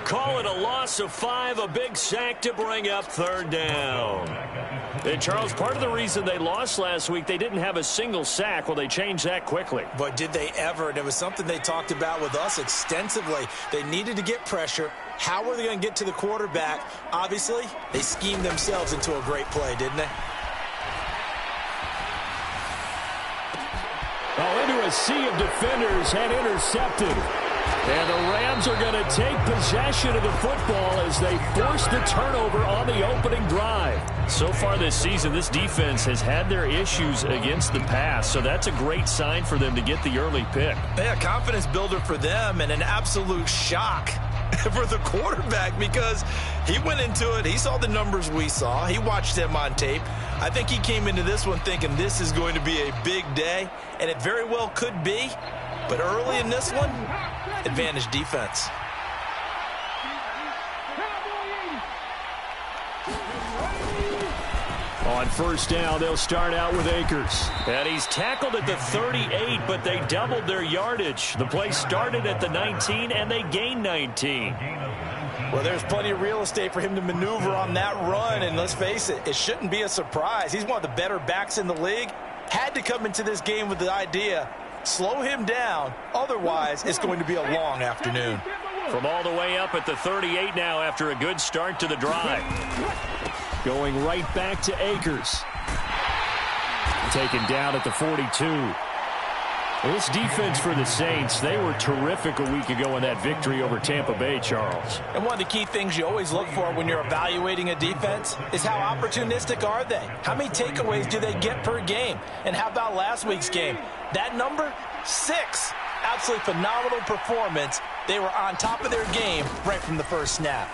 Call it a loss of 5, a big sack to bring up third down. And Charles, part of the reason they lost last week, they didn't have a single sack. Well, they changed that quickly. But did they ever? And it was something they talked about with us extensively. They needed to get pressure. How were they going to get to the quarterback? Obviously, they schemed themselves into a great play, didn't they? Oh, into a sea of defenders and intercepted. And the Rams are going to take possession of the football as they force the turnover on the opening drive. So far this season, this defense has had their issues against the pass, so that's a great sign for them to get the early pick. Yeah, confidence builder for them and an absolute shock for the quarterback because he went into it. He saw the numbers we saw. He watched them on tape. I think he came into this one thinking this is going to be a big day, and it very well could be. But early in this one, advantage defense. On first down, they'll start out with Akers. And he's tackled at the 38, but they doubled their yardage. The play started at the 19, and they gained 19. Well, there's plenty of real estate for him to maneuver on that run, and let's face it, it shouldn't be a surprise. He's one of the better backs in the league. Had to come into this game with the idea, slow him down, otherwise it's going to be a long afternoon. From all the way up at the 38 now after a good start to the drive. Going right back to Akers. Taken down at the 42. Well, this defense for the Saints, they were terrific a week ago in that victory over Tampa Bay, Charles. And one of the key things you always look for when you're evaluating a defense is how opportunistic are they? How many takeaways do they get per game? And how about last week's game? That number, 6. Absolutely phenomenal performance. They were on top of their game right from the first snap.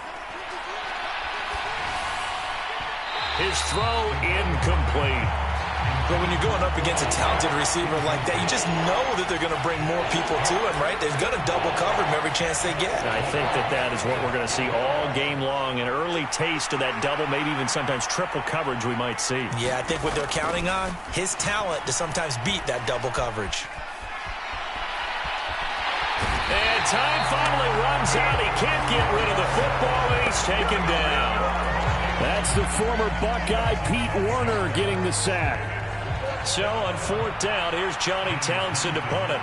His throw incomplete. But when you're going up against a talented receiver like that, you just know that they're going to bring more people to him, right? They're going to double cover him every chance they get. I think that is what we're going to see all game long. An early taste of that double, maybe even sometimes triple coverage we might see. Yeah, I think what they're counting on, his talent to sometimes beat that double coverage. And time finally runs out. He can't get rid of the football, and he's taken down. That's the former Buckeye Pete Werner getting the sack. So on fourth down, here's Johnny Townsend to punt it.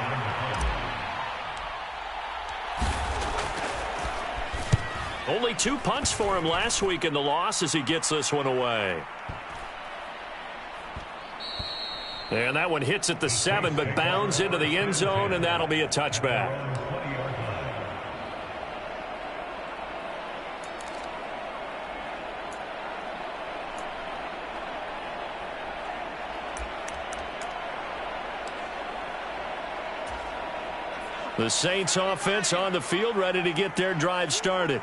Only 2 punts for him last week in the loss as he gets this one away. And that one hits at the 7, but bounds into the end zone, and that'll be a touchback. The Saints offense on the field, ready to get their drive started.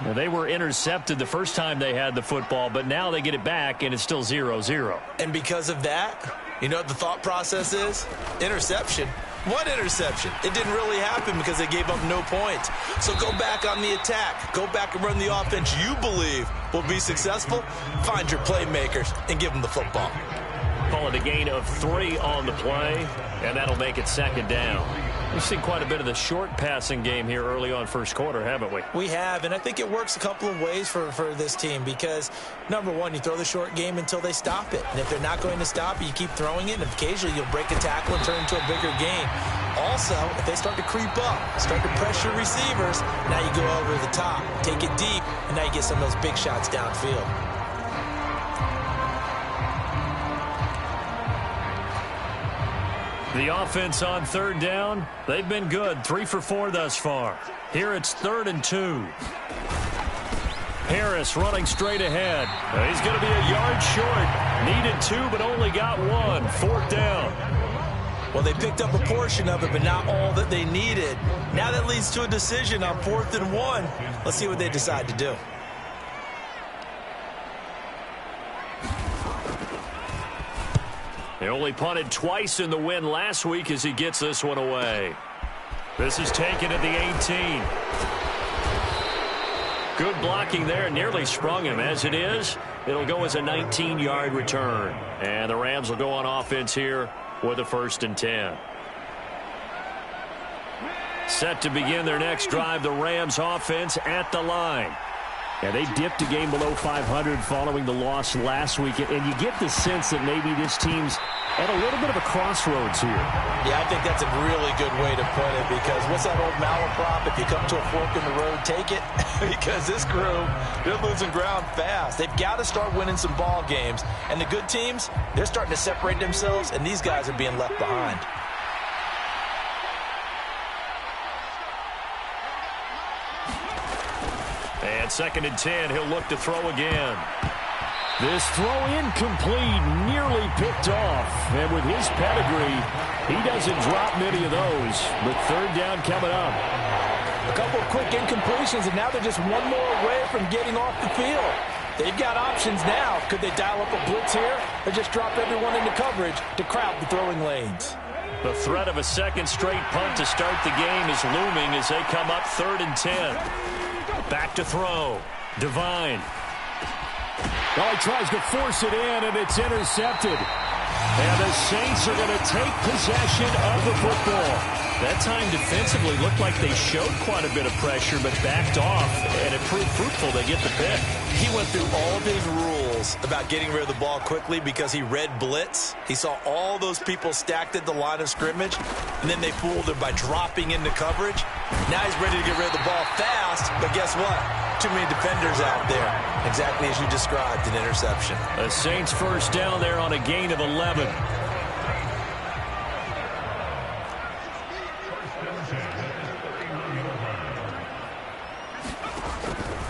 Now, they were intercepted the first time they had the football, but now they get it back, and it's still 0-0. And because of that, you know what the thought process is? Interception. What interception? It didn't really happen because they gave up no points. So go back on the attack. Go back and run the offense you believe will be successful. Find your playmakers and give them the football. Call it a gain of 3 on the play, and that'll make it 2nd down. We've seen quite a bit of the short passing game here early on first quarter, haven't we? We have, and I think it works a couple of ways for this team because, number one, you throw the short game until they stop it. And if they're not going to stop it, you keep throwing it, and occasionally you'll break a tackle and turn into a bigger gain. Also, if they start to creep up, start to pressure receivers, now you go over the top, take it deep, and now you get some of those big shots downfield. The offense on 3rd down, they've been good. 3 for 4 thus far. Here it's 3rd and 2. Harris running straight ahead. He's going to be a yard short. Needed 2, but only got 1. 4th down. Well, they picked up a portion of it, but not all that they needed. Now that leads to a decision on 4th and 1. Let's see what they decide to do. He only punted twice in the win last week as he gets this one away. This is taken at the 18. Good blocking there. Nearly sprung him. As it is, it'll go as a 19-yard return. And the Rams will go on offense here with a 1st and 10. Set to begin their next drive, the Rams offense at the line. Yeah, they dipped a game below 500 following the loss last week, and you get the sense that maybe this team's at a little bit of a crossroads here. Yeah, I think that's a really good way to put it because what's that old malaprop? If you come to a fork in the road, take it. Because this crew, they're losing ground fast. They've got to start winning some ball games. And the good teams, they're starting to separate themselves, and these guys are being left behind. And 2nd and 10, he'll look to throw again. This throw incomplete, nearly picked off. And with his pedigree, he doesn't drop many of those. But 3rd down coming up. A couple of quick incompletions, and now they're just one more away from getting off the field. They've got options now. Could they dial up a blitz here or just drop everyone into coverage to crowd the throwing lanes? The threat of a 2nd straight punt to start the game is looming as they come up 3rd and 10. Back to throw. Devine. Well, he tries to force it in, and it's intercepted. And the Saints are going to take possession of the football. That time defensively looked like they showed quite a bit of pressure, but backed off, and it proved fruitful. They get the pick. He went through all of his rules about getting rid of the ball quickly because he read blitz. He saw all those people stacked at the line of scrimmage, and then they fooled him by dropping into coverage. Now he's ready to get rid of the ball fast, but guess what? Too many defenders out there. Exactly as you described, an interception. The Saints 1st down there on a gain of 11.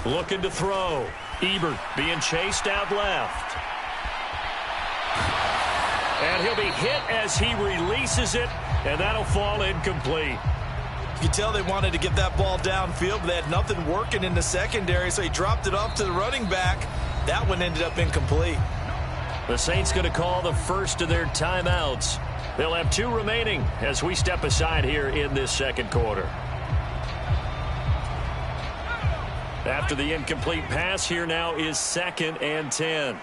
Looking to throw. Ebert being chased out left. And he'll be hit as he releases it, and that'll fall incomplete. You can tell they wanted to get that ball downfield, but they had nothing working in the secondary, so he dropped it off to the running back. That one ended up incomplete. The Saints going to call the first of their timeouts. They'll have 2 remaining as we step aside here in this 2nd quarter. After the incomplete pass, here now is 2nd and 10.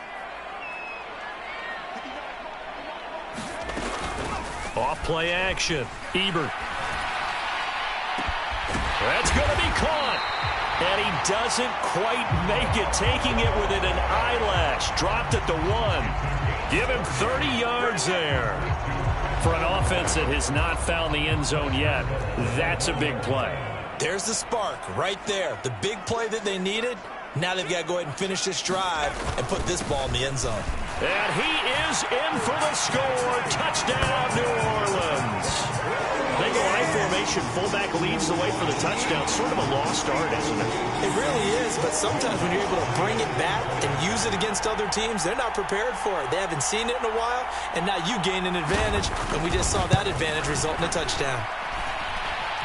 Off play action. Ebert. That's going to be caught. And he doesn't quite make it, taking it within an eyelash. Dropped at the 1. Give him 30 yards there. For an offense that has not found the end zone yet, that's a big play. There's the spark right there. The big play that they needed. Now they've got to go ahead and finish this drive and put this ball in the end zone. And he is in for the score. Touchdown, New Orleans. They go I formation. Fullback leads the way for the touchdown. Sort of a lost art, isn't it? It really is, but sometimes when you're able to bring it back and use it against other teams, they're not prepared for it. They haven't seen it in a while, and now you gain an advantage, and we just saw that advantage result in a touchdown.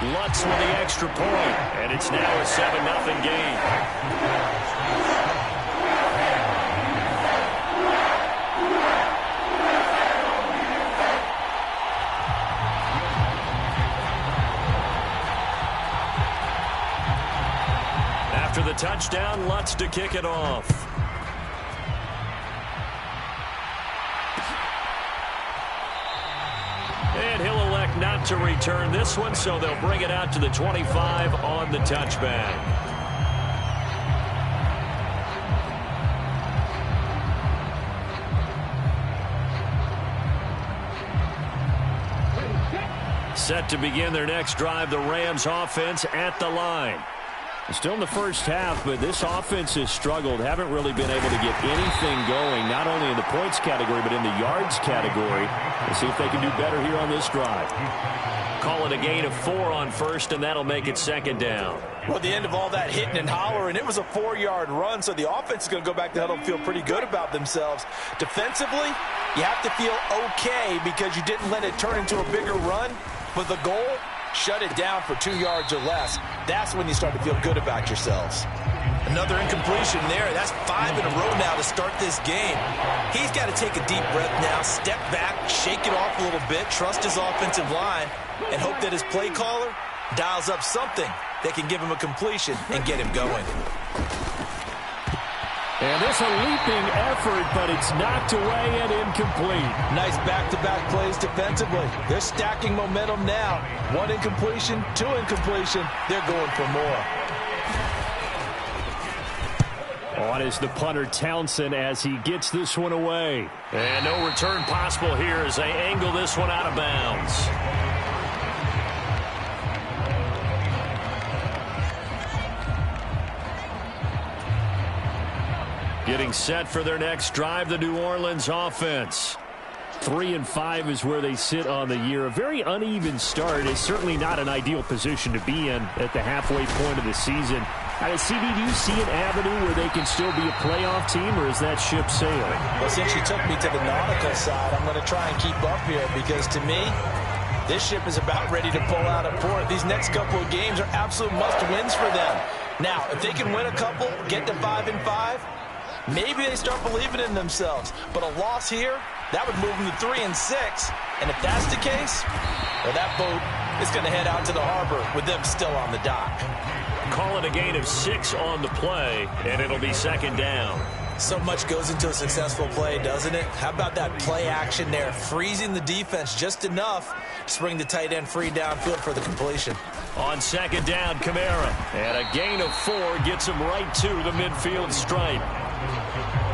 Lutz with the extra point, and it's now a 7-0 game. After the touchdown, Lutz to kick it off. And he'll elect not to return this one, so they'll bring it out to the 25 on the touchback. Set to begin their next drive, the Rams offense at the line. Still in the first half, but this offense has struggled. Haven't really been able to get anything going, not only in the points category, but in the yards category. Let's see if they can do better here on this drive. Call it a gain of 4 on first, and that'll make it second down. Well, at the end of all that hitting and hollering, it was a 4-yard run, so the offense is going to go back to huddle and feel pretty good about themselves. Defensively, you have to feel okay because you didn't let it turn into a bigger run, but the goal, shut it down for 2 yards or less. That's when you start to feel good about yourselves. Another incompletion there. That's 5 in a row now to start this game. He's got to take a deep breath now, step back, shake it off a little bit, trust his offensive line, and hope that his play caller dials up something that can give him a completion and get him going. And this a leaping effort, but it's knocked away and incomplete. Nice back-to-back plays defensively. They're stacking momentum now. 1 incompletion, 2 incompletion. They're going for more. On is the punter Townsend as he gets this one away. And no return possible here as they angle this one out of bounds. Getting set for their next drive, the New Orleans offense. 3-5 is where they sit on the year. A very uneven start is certainly not an ideal position to be in at the halfway point of the season. CD, do you see an avenue where they can still be a playoff team, or is that ship sailing? Well, since you took me to the nautical side, I'm going to try and keep up here because to me, this ship is about ready to pull out of port. These next couple of games are absolute must-wins for them. Now, if they can win a couple, get to 5-5, maybe they start believing in themselves. But a loss here, that would move them to 3-6. And if that's the case, well, that boat is going to head out to the harbor with them still on the dock. Call it a gain of 6 on the play, and it'll be second down. So much goes into a successful play, doesn't it? How about that play action there, freezing the defense just enough to bring the tight end free downfield for the completion. On second down, Kamara. And a gain of 4 gets him right to the midfield stripe.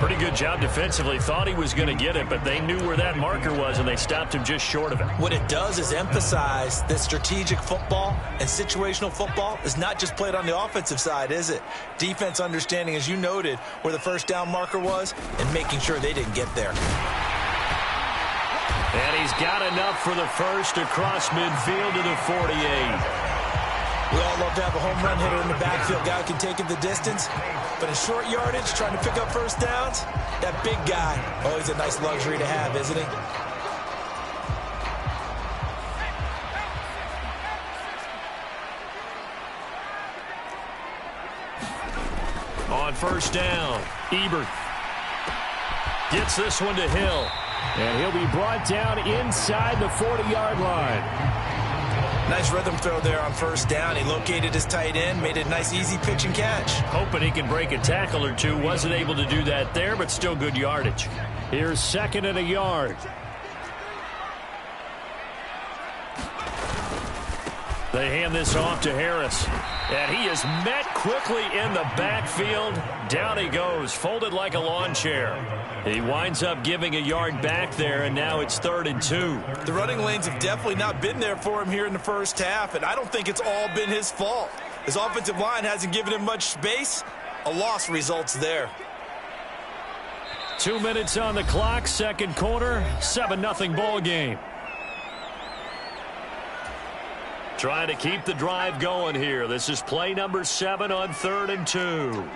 Pretty good job defensively. Thought he was going to get it, but they knew where that marker was, and they stopped him just short of it. What it does is emphasize that strategic football and situational football is not just played on the offensive side, is it? Defense understanding, as you noted, where the first down marker was and making sure they didn't get there. And he's got enough for the first across midfield to the 48. We all love to have a home run hitter in the backfield, guy who can take it the distance. But in short yardage, trying to pick up first downs, that big guy, always a nice luxury to have, isn't he? On first down, Ebert gets this one to Hill. And he'll be brought down inside the 40-yard line. Nice rhythm throw there on first down. He located his tight end, made it a nice, easy pitch and catch. Hoping he can break a tackle or two. Wasn't able to do that there, but still good yardage. Here's 2nd and a yard. They hand this off to Harris. And he is met quickly in the backfield. Down he goes, folded like a lawn chair. He winds up giving a yard back there, and now it's 3rd and 2. The running lanes have definitely not been there for him here in the first half, and I don't think it's all been his fault. His offensive line hasn't given him much space. A loss results there. 2 minutes on the clock, second quarter, 7-0 ball game. Trying to keep the drive going here. This is play number 7 on 3rd and 2.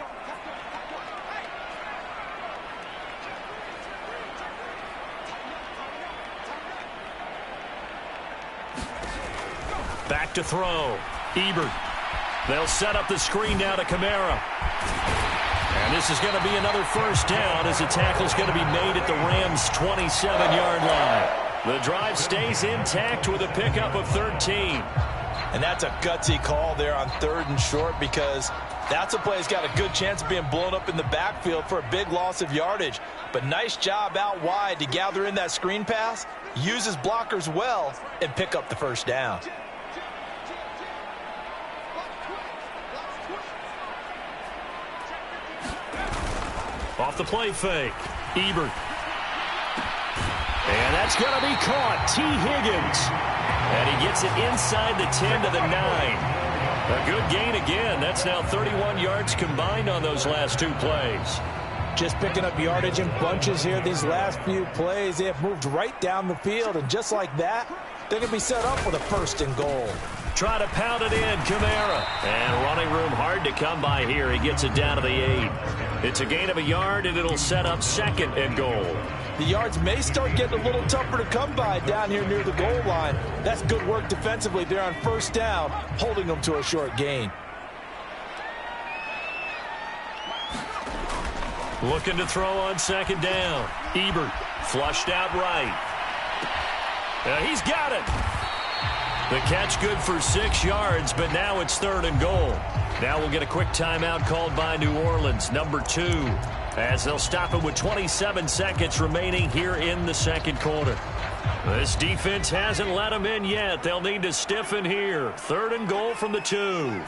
Back to throw. Ebert. They'll set up the screen now to Kamara. And this is going to be another first down as the tackle's going to be made at the Rams' 27-yard line. The drive stays intact with a pickup of 13. And that's a gutsy call there on 3rd and short, because that's a play that's got a good chance of being blown up in the backfield for a big loss of yardage. But nice job out wide to gather in that screen pass, use his blockers well, and pick up the first down. Off the play fake. Ebert. And that's going to be caught. T. Higgins. And he gets it inside the 10 to the 9. A good gain again. That's now 31 yards combined on those last 2 plays. Just picking up yardage in bunches here these last few plays. They have moved right down the field, and just like that, they're going to be set up with a 1st and goal. Try to pound it in, Kamara. And running room hard to come by here. He gets it down to the 8. It's a gain of a yard, and it'll set up 2nd and goal. The yards may start getting a little tougher to come by down here near the goal line. That's good work defensively there on 1st down, holding them to a short gain. Looking to throw on 2nd down. Ebert flushed out right. He's got it. The catch good for 6 yards, but now it's 3rd and goal. Now we'll get a quick timeout called by New Orleans, number 2, as they'll stop it with 27 seconds remaining here in the 2nd quarter. This defense hasn't let them in yet. They'll need to stiffen here. 3rd and goal from the 2.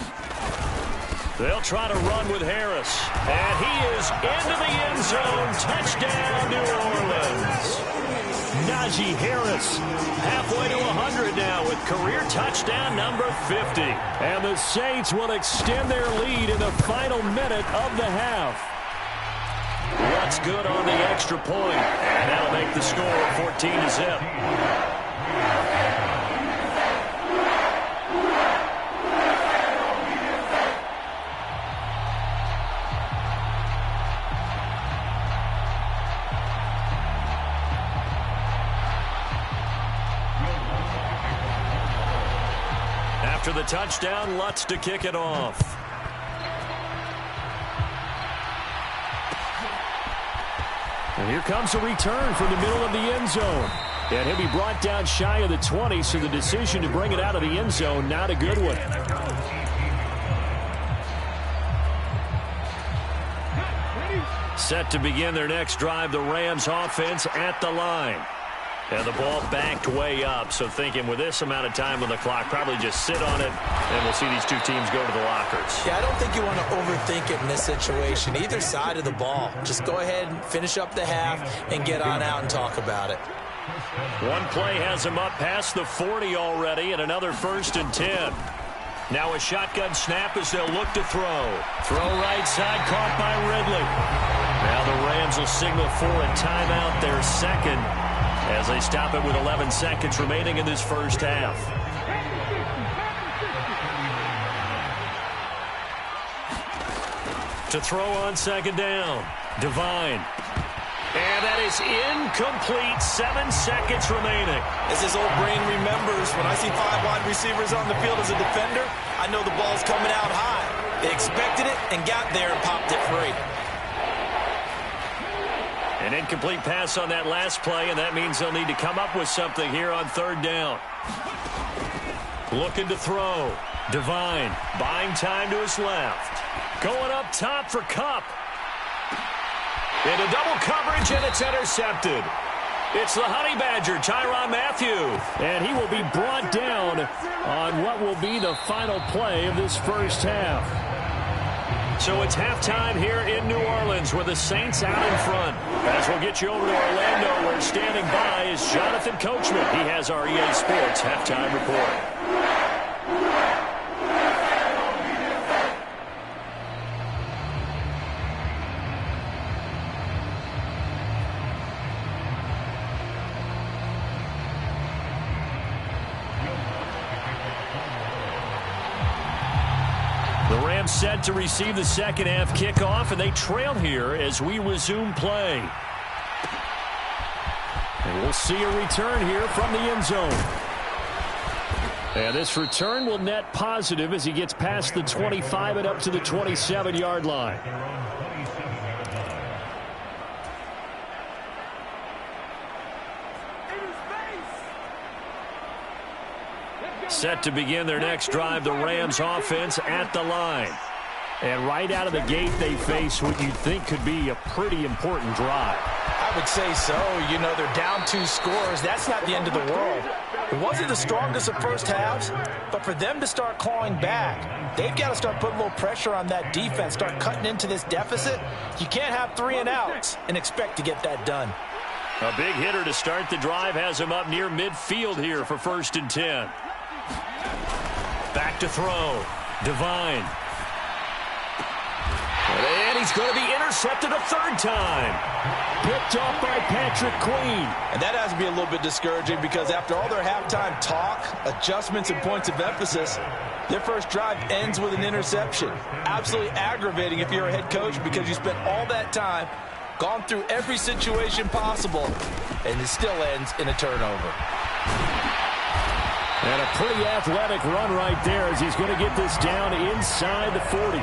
They'll try to run with Harris. And he is into the end zone. Touchdown, New Orleans. Najee Harris halfway to 100 now with career touchdown number 50. And the Saints will extend their lead in the final minute of the half. What's good on the extra point? And that'll make the score 14-0. After the touchdown, Lutz to kick it off. And here comes a return from the middle of the end zone. And he'll be brought down shy of the 20, so the decision to bring it out of the end zone, not a good one. Set to begin their next drive, the Rams offense at the line. And the ball backed way up, so thinking with this amount of time on the clock, probably just sit on it, and we'll see these two teams go to the lockers. Yeah, I don't think you want to overthink it in this situation. Either side of the ball. Just go ahead and finish up the half and get on out and talk about it. One play has him up past the 40 already, and another 1st and 10. Now a shotgun snap as they'll look to throw. Throw right side, caught by Ridley. Now the Rams will signal for a timeout, their 2nd. As they stop it with 11 seconds remaining in this first half. To throw on 2nd down. Devine. And that is incomplete. 7 seconds remaining. As his old brain remembers, when I see 5 wide receivers on the field as a defender, I know the ball's coming out high. They expected it and got there and popped it free. An incomplete pass on that last play, and that means they'll need to come up with something here on 3rd down. Looking to throw. Devine buying time to his left. Going up top for Kupp. Into double coverage, and it's intercepted. It's the Honey Badger, Tyrann Mathieu. And he will be brought down on what will be the final play of this first half. So it's halftime here in New Orleans with the Saints out in front. As we'll get you over to Orlando, where standing by is Jonathan Coachman. He has our EA Sports halftime report. Set to receive the second half kickoff, and they trail here as we resume play. And we'll see a return here from the end zone. And this return will net positive as he gets past the 25 and up to the 27-yard line. Set to begin their next drive, the Rams offense at the line. And right out of the gate, they face what you'd think could be a pretty important drive. I would say so. You know, they're down 2 scores. That's not the end of the world. It wasn't the strongest of first halves, but for them to start clawing back, they've got to start putting a little pressure on that defense, start cutting into this deficit. You can't have 3 and outs and expect to get that done. A big hitter to start the drive has him up near midfield here for 1st and 10. Back to throw. Devine. And he's going to be intercepted a 3rd time. Picked off by Patrick Queen. And that has to be a little bit discouraging because after all their halftime talk, adjustments, and points of emphasis, their first drive ends with an interception. Absolutely aggravating if you're a head coach because you spent all that time, gone through every situation possible, and it still ends in a turnover. And a pretty athletic run right there as he's going to get this down inside the 40.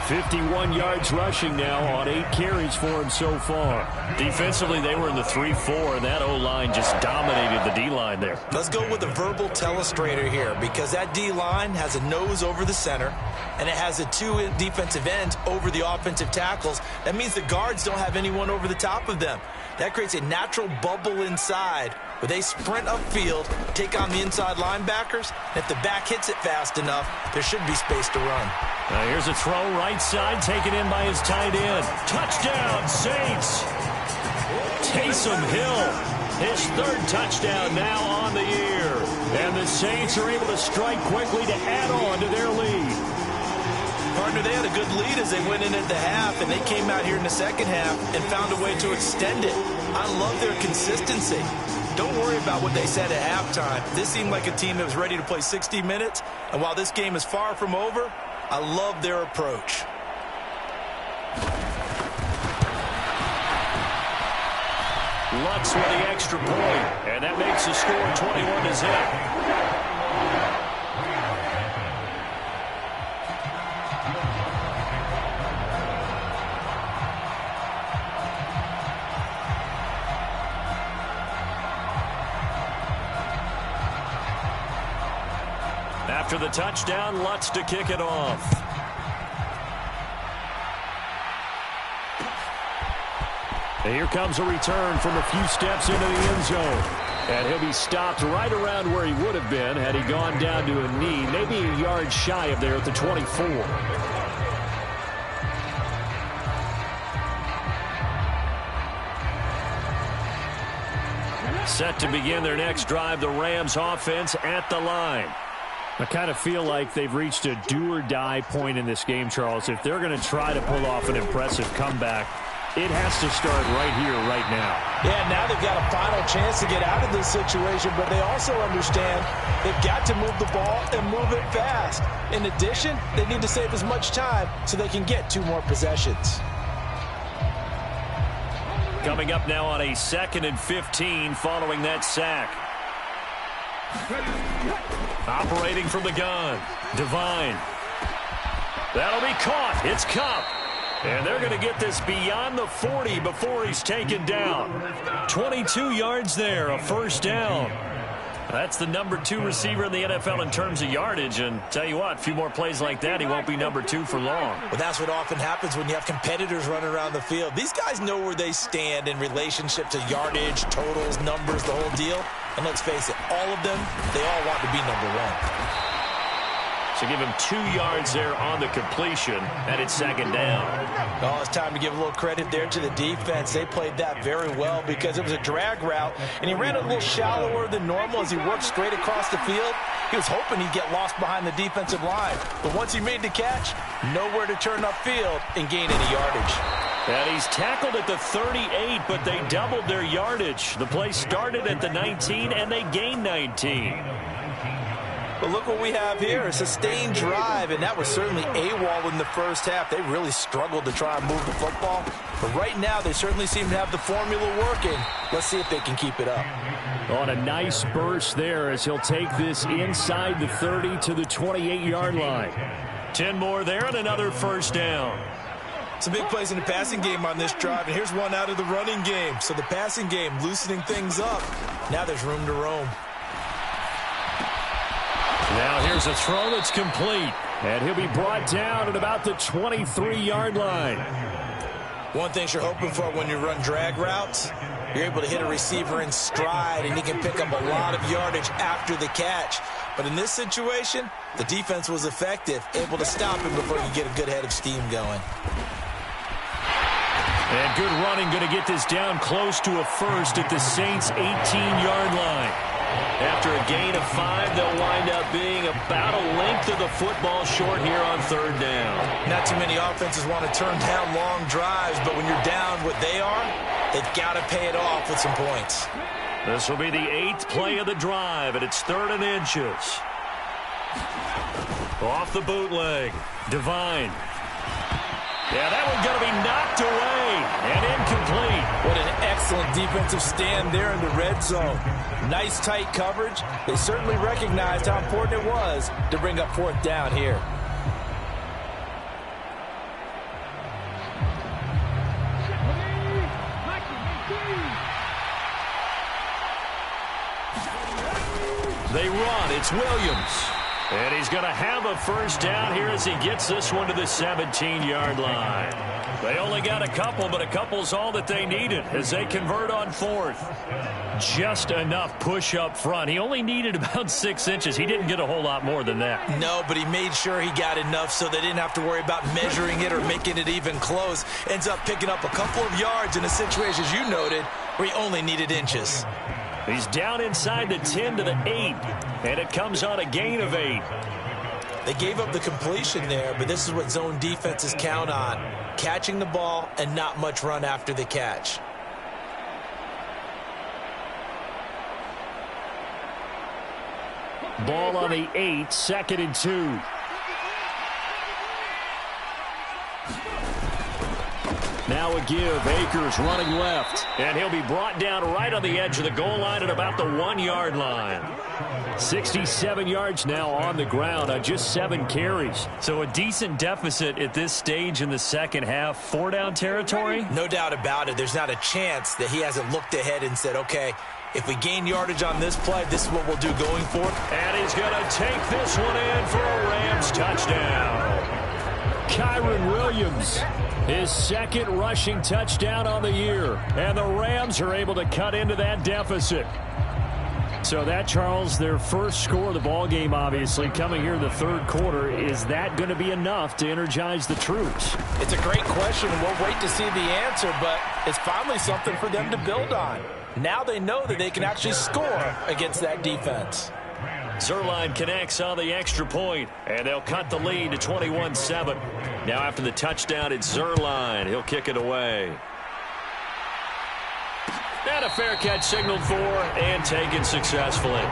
51 yards rushing now on 8 carries for him so far. Defensively, they were in the 3-4, and that O-line just dominated the D-line there. Let's go with a verbal telestrator here because that D-line has a nose over the center, and it has the 2 defensive ends over the offensive tackles. That means the guards don't have anyone over the top of them. That creates a natural bubble inside where they sprint upfield, take on the inside linebackers. And if the back hits it fast enough, there should be space to run. Now here's a throw right side, taken in by his tight end. Touchdown, Saints! Taysom Hill, his 3rd touchdown now on the year. And the Saints are able to strike quickly to add on to their lead. Partner, they had a good lead as they went in at the half, and they came out here in the second half and found a way to extend it. I love their consistency. Don't worry about what they said at halftime. This seemed like a team that was ready to play 60 minutes, and while this game is far from over, I love their approach. Lutz with the extra point, and that makes the score 21-0. After the touchdown, Lutz to kick it off. And here comes a return from a few steps into the end zone. And he'll be stopped right around where he would have been had he gone down to a knee, maybe a yard shy of there at the 24. Set to begin their next drive, the Rams offense at the line. I kind of feel like they've reached a do-or-die point in this game, Charles. If they're going to try to pull off an impressive comeback, it has to start right here, right now. Yeah, now they've got a final chance to get out of this situation, but they also understand they've got to move the ball and move it fast. In addition, they need to save as much time so they can get 2 more possessions. Coming up now on a 2nd and 15 following that sack. Operating from the gun, Devine. That'll be caught. It's Cup. And they're going to get this beyond the 40 before he's taken down. 22 yards there, a 1st down. That's the number 2 receiver in the NFL in terms of yardage. And tell you what, a few more plays like that, he won't be number 2 for long. Well, that's what often happens when you have competitors running around the field. These guys know where they stand in relationship to yardage, totals, numbers, the whole deal. And let's face it, all of them, they all want to be number 1. So give him 2 yards there on the completion, and it's 2nd down. Oh, it's time to give a little credit there to the defense. They played that very well because it was a drag route, and he ran a little shallower than normal as he worked straight across the field. He was hoping he'd get lost behind the defensive line. But once he made the catch, nowhere to turn upfield and gain any yardage. And he's tackled at the 38, but they doubled their yardage. The play started at the 19, and they gained 19. But look what we have here, a sustained drive, and that was certainly AWOL in the first half. They really struggled to try and move the football. But right now, they certainly seem to have the formula working. Let's see if they can keep it up. On a nice burst there as he'll take this inside the 30 to the 28-yard line. 10 more there and another first down. Some big plays in the passing game on this drive, and here's one out of the running game. So the passing game loosening things up. Now there's room to roam. Now here's a throw that's complete. And he'll be brought down at about the 23-yard line. One thing you're hoping for when you run drag routes, you're able to hit a receiver in stride, and he can pick up a lot of yardage after the catch. But in this situation, the defense was effective, able to stop him before he could get a good head of steam going. And good running, going to get this down close to a first at the Saints' 18-yard line. After a gain of 5, they'll wind up being about a length of the football short here on third down. Not too many offenses want to turn down long drives, but when you're down what they are, they've got to pay it off with some points. This will be the 8th play of the drive, and it's 3rd and inches. Off the bootleg. Divine. Yeah, that one's going to be knocked away and incomplete. What an excellent defensive stand there in the red zone. Nice tight coverage. They certainly recognized how important it was to bring up 4th down here. They run. It's Williams. And he's going to have a first down here as he gets this one to the 17-yard line. They only got a couple, but a couple's all that they needed as they convert on 4th. Just enough push up front. He only needed about 6 inches. He didn't get a whole lot more than that. No, but he made sure he got enough so they didn't have to worry about measuring it or making it even close. Ends up picking up a couple of yards in a situation, as you noted, where he only needed inches. He's down inside the 10 to the 8, and it comes on a gain of 8. They gave up the completion there, but this is what zone defenses count on. Catching the ball and not much run after the catch. Ball on the 8, 2nd and 2. Now a give. Akers running left. And he'll be brought down right on the edge of the goal line at about the 1-yard line. 67 yards now on the ground on just 7 carries. So a decent deficit at this stage in the second half. 4-down territory? No doubt about it. There's not a chance that he hasn't looked ahead and said, okay, if we gain yardage on this play, this is what we'll do going forward. And he's going to take this one in for a Rams touchdown. Kyron Williams, his 2nd rushing touchdown on the year. And the Rams are able to cut into that deficit. So that, Charles, their first score of the ballgame, obviously, coming here in the 3rd quarter. Is that going to be enough to energize the troops? It's a great question. We'll wait to see the answer, but it's finally something for them to build on. Now they know that they can actually score against that defense. Zuerlein connects on the extra point, and they'll cut the lead to 21-7. Now after the touchdown, it's Zuerlein. He'll kick it away. And a fair catch signaled for and taken successfully.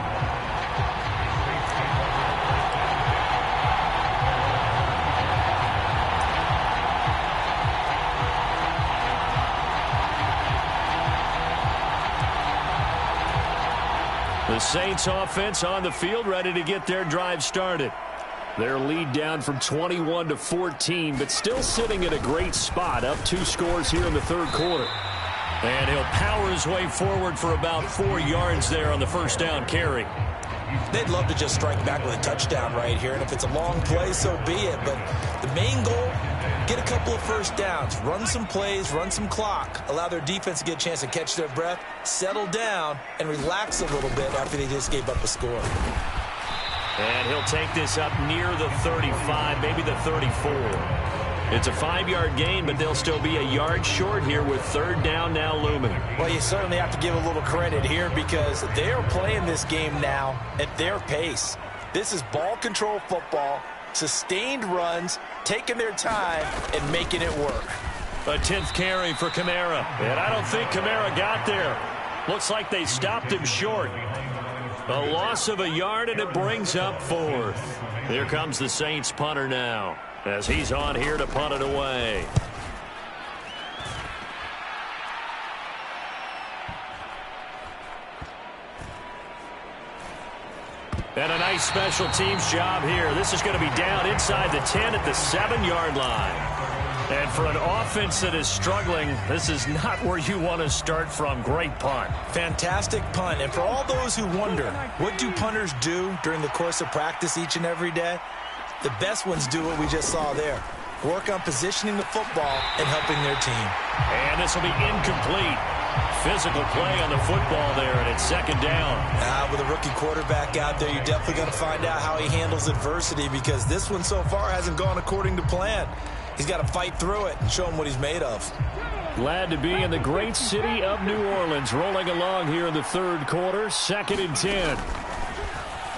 The Saints offense on the field, ready to get their drive started. Their lead down from 21 to 14, but still sitting at a great spot, up 2 scores here in the 3rd quarter. And he'll power his way forward for about 4 yards there on the first down carry. They'd love to just strike back with a touchdown right here, and if it's a long play, so be it. But the main goal, get a couple of first downs, run some plays, run some clock, allow their defense to get a chance to catch their breath, settle down, and relax a little bit after they just gave up a score. And he'll take this up near the 35, maybe the 34. It's a 5-yard gain, but they'll still be a yard short here with 3rd down now looming. Well, you certainly have to give a little credit here because they are playing this game now at their pace. This is ball control football, sustained runs, taking their time, and making it work. A 10th carry for Kamara. And I don't think Kamara got there. Looks like they stopped him short. A loss of a yard, and it brings up 4th. Here comes the Saints punter now, as he's on here to punt it away. And a nice special teams job here. This is going to be down inside the 10 at the 7-yard line. And for an offense that is struggling, this is not where you want to start from. Great punt. Fantastic punt. And for all those who wonder, what do punters do during the course of practice each and every day? The best ones do what we just saw there. Work on positioning the football and helping their team. And this will be incomplete. Physical play on the football there, and it's second down. With a rookie quarterback out there, you're definitely going to find out how he handles adversity, because this one so far hasn't gone according to plan. He's got to fight through it and show him what he's made of. Glad to be in the great city of New Orleans. Rolling along here in the third quarter. 2nd and 10.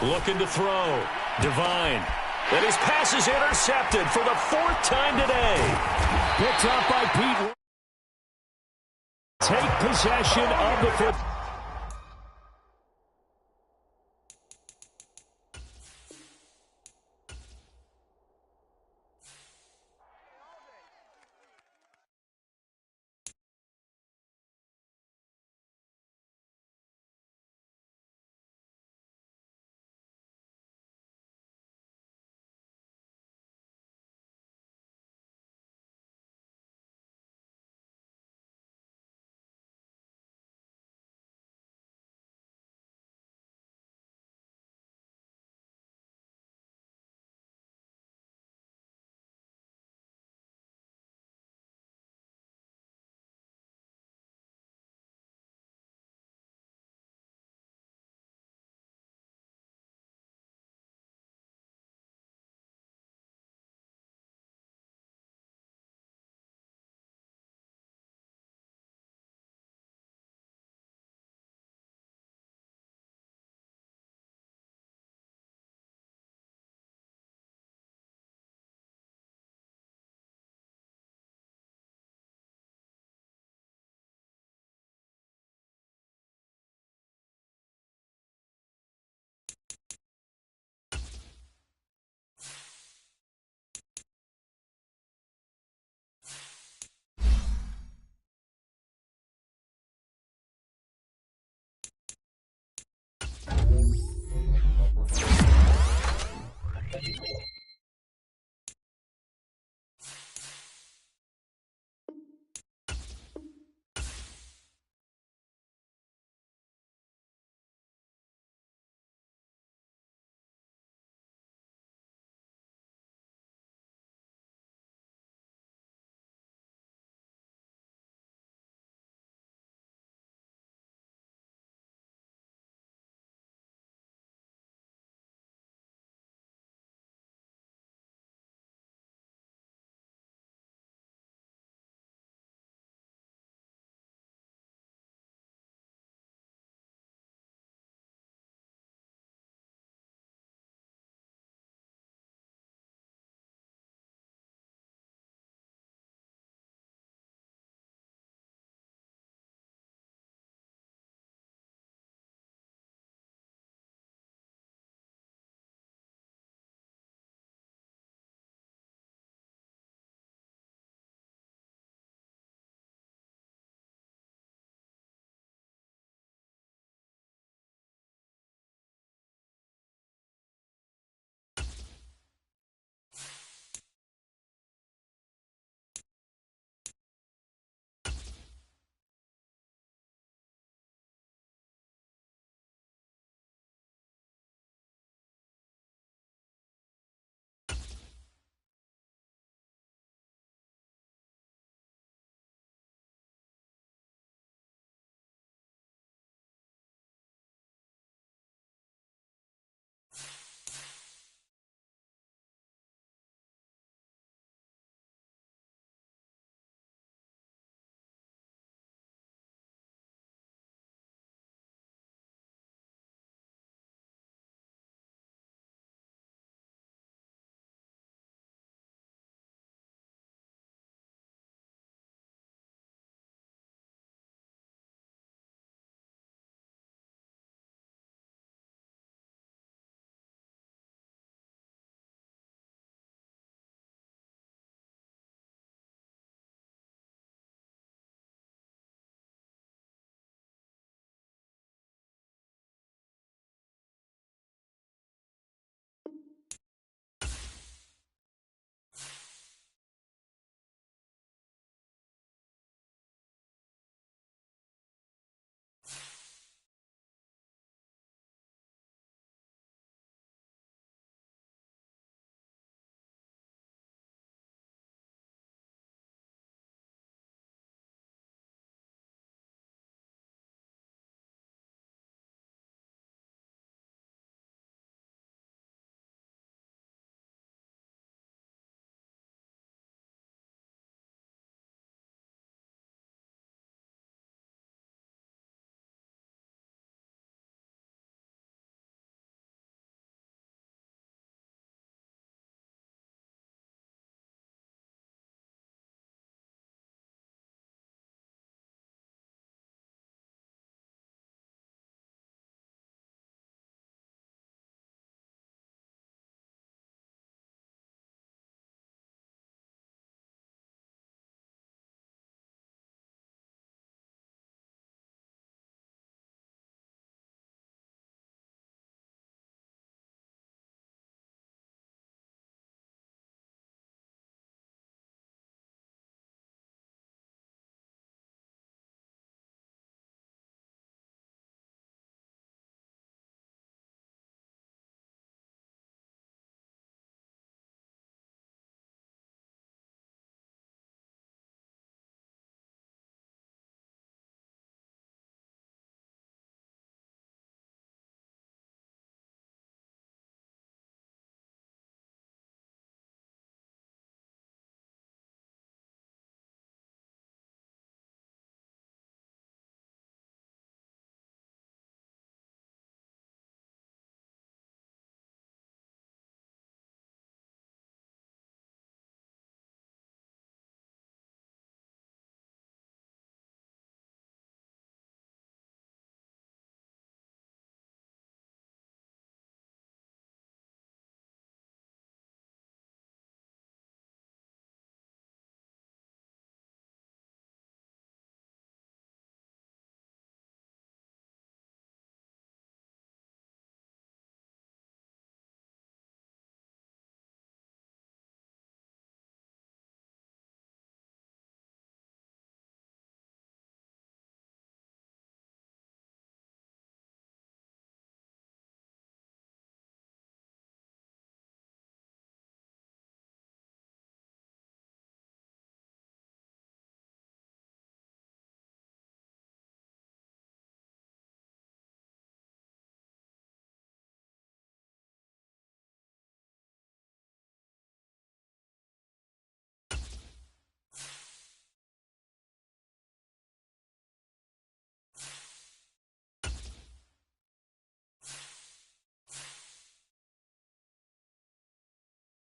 Looking to throw. Devine. And his pass is intercepted for the 4th time today. Picked up by Pete. Take possession of the football.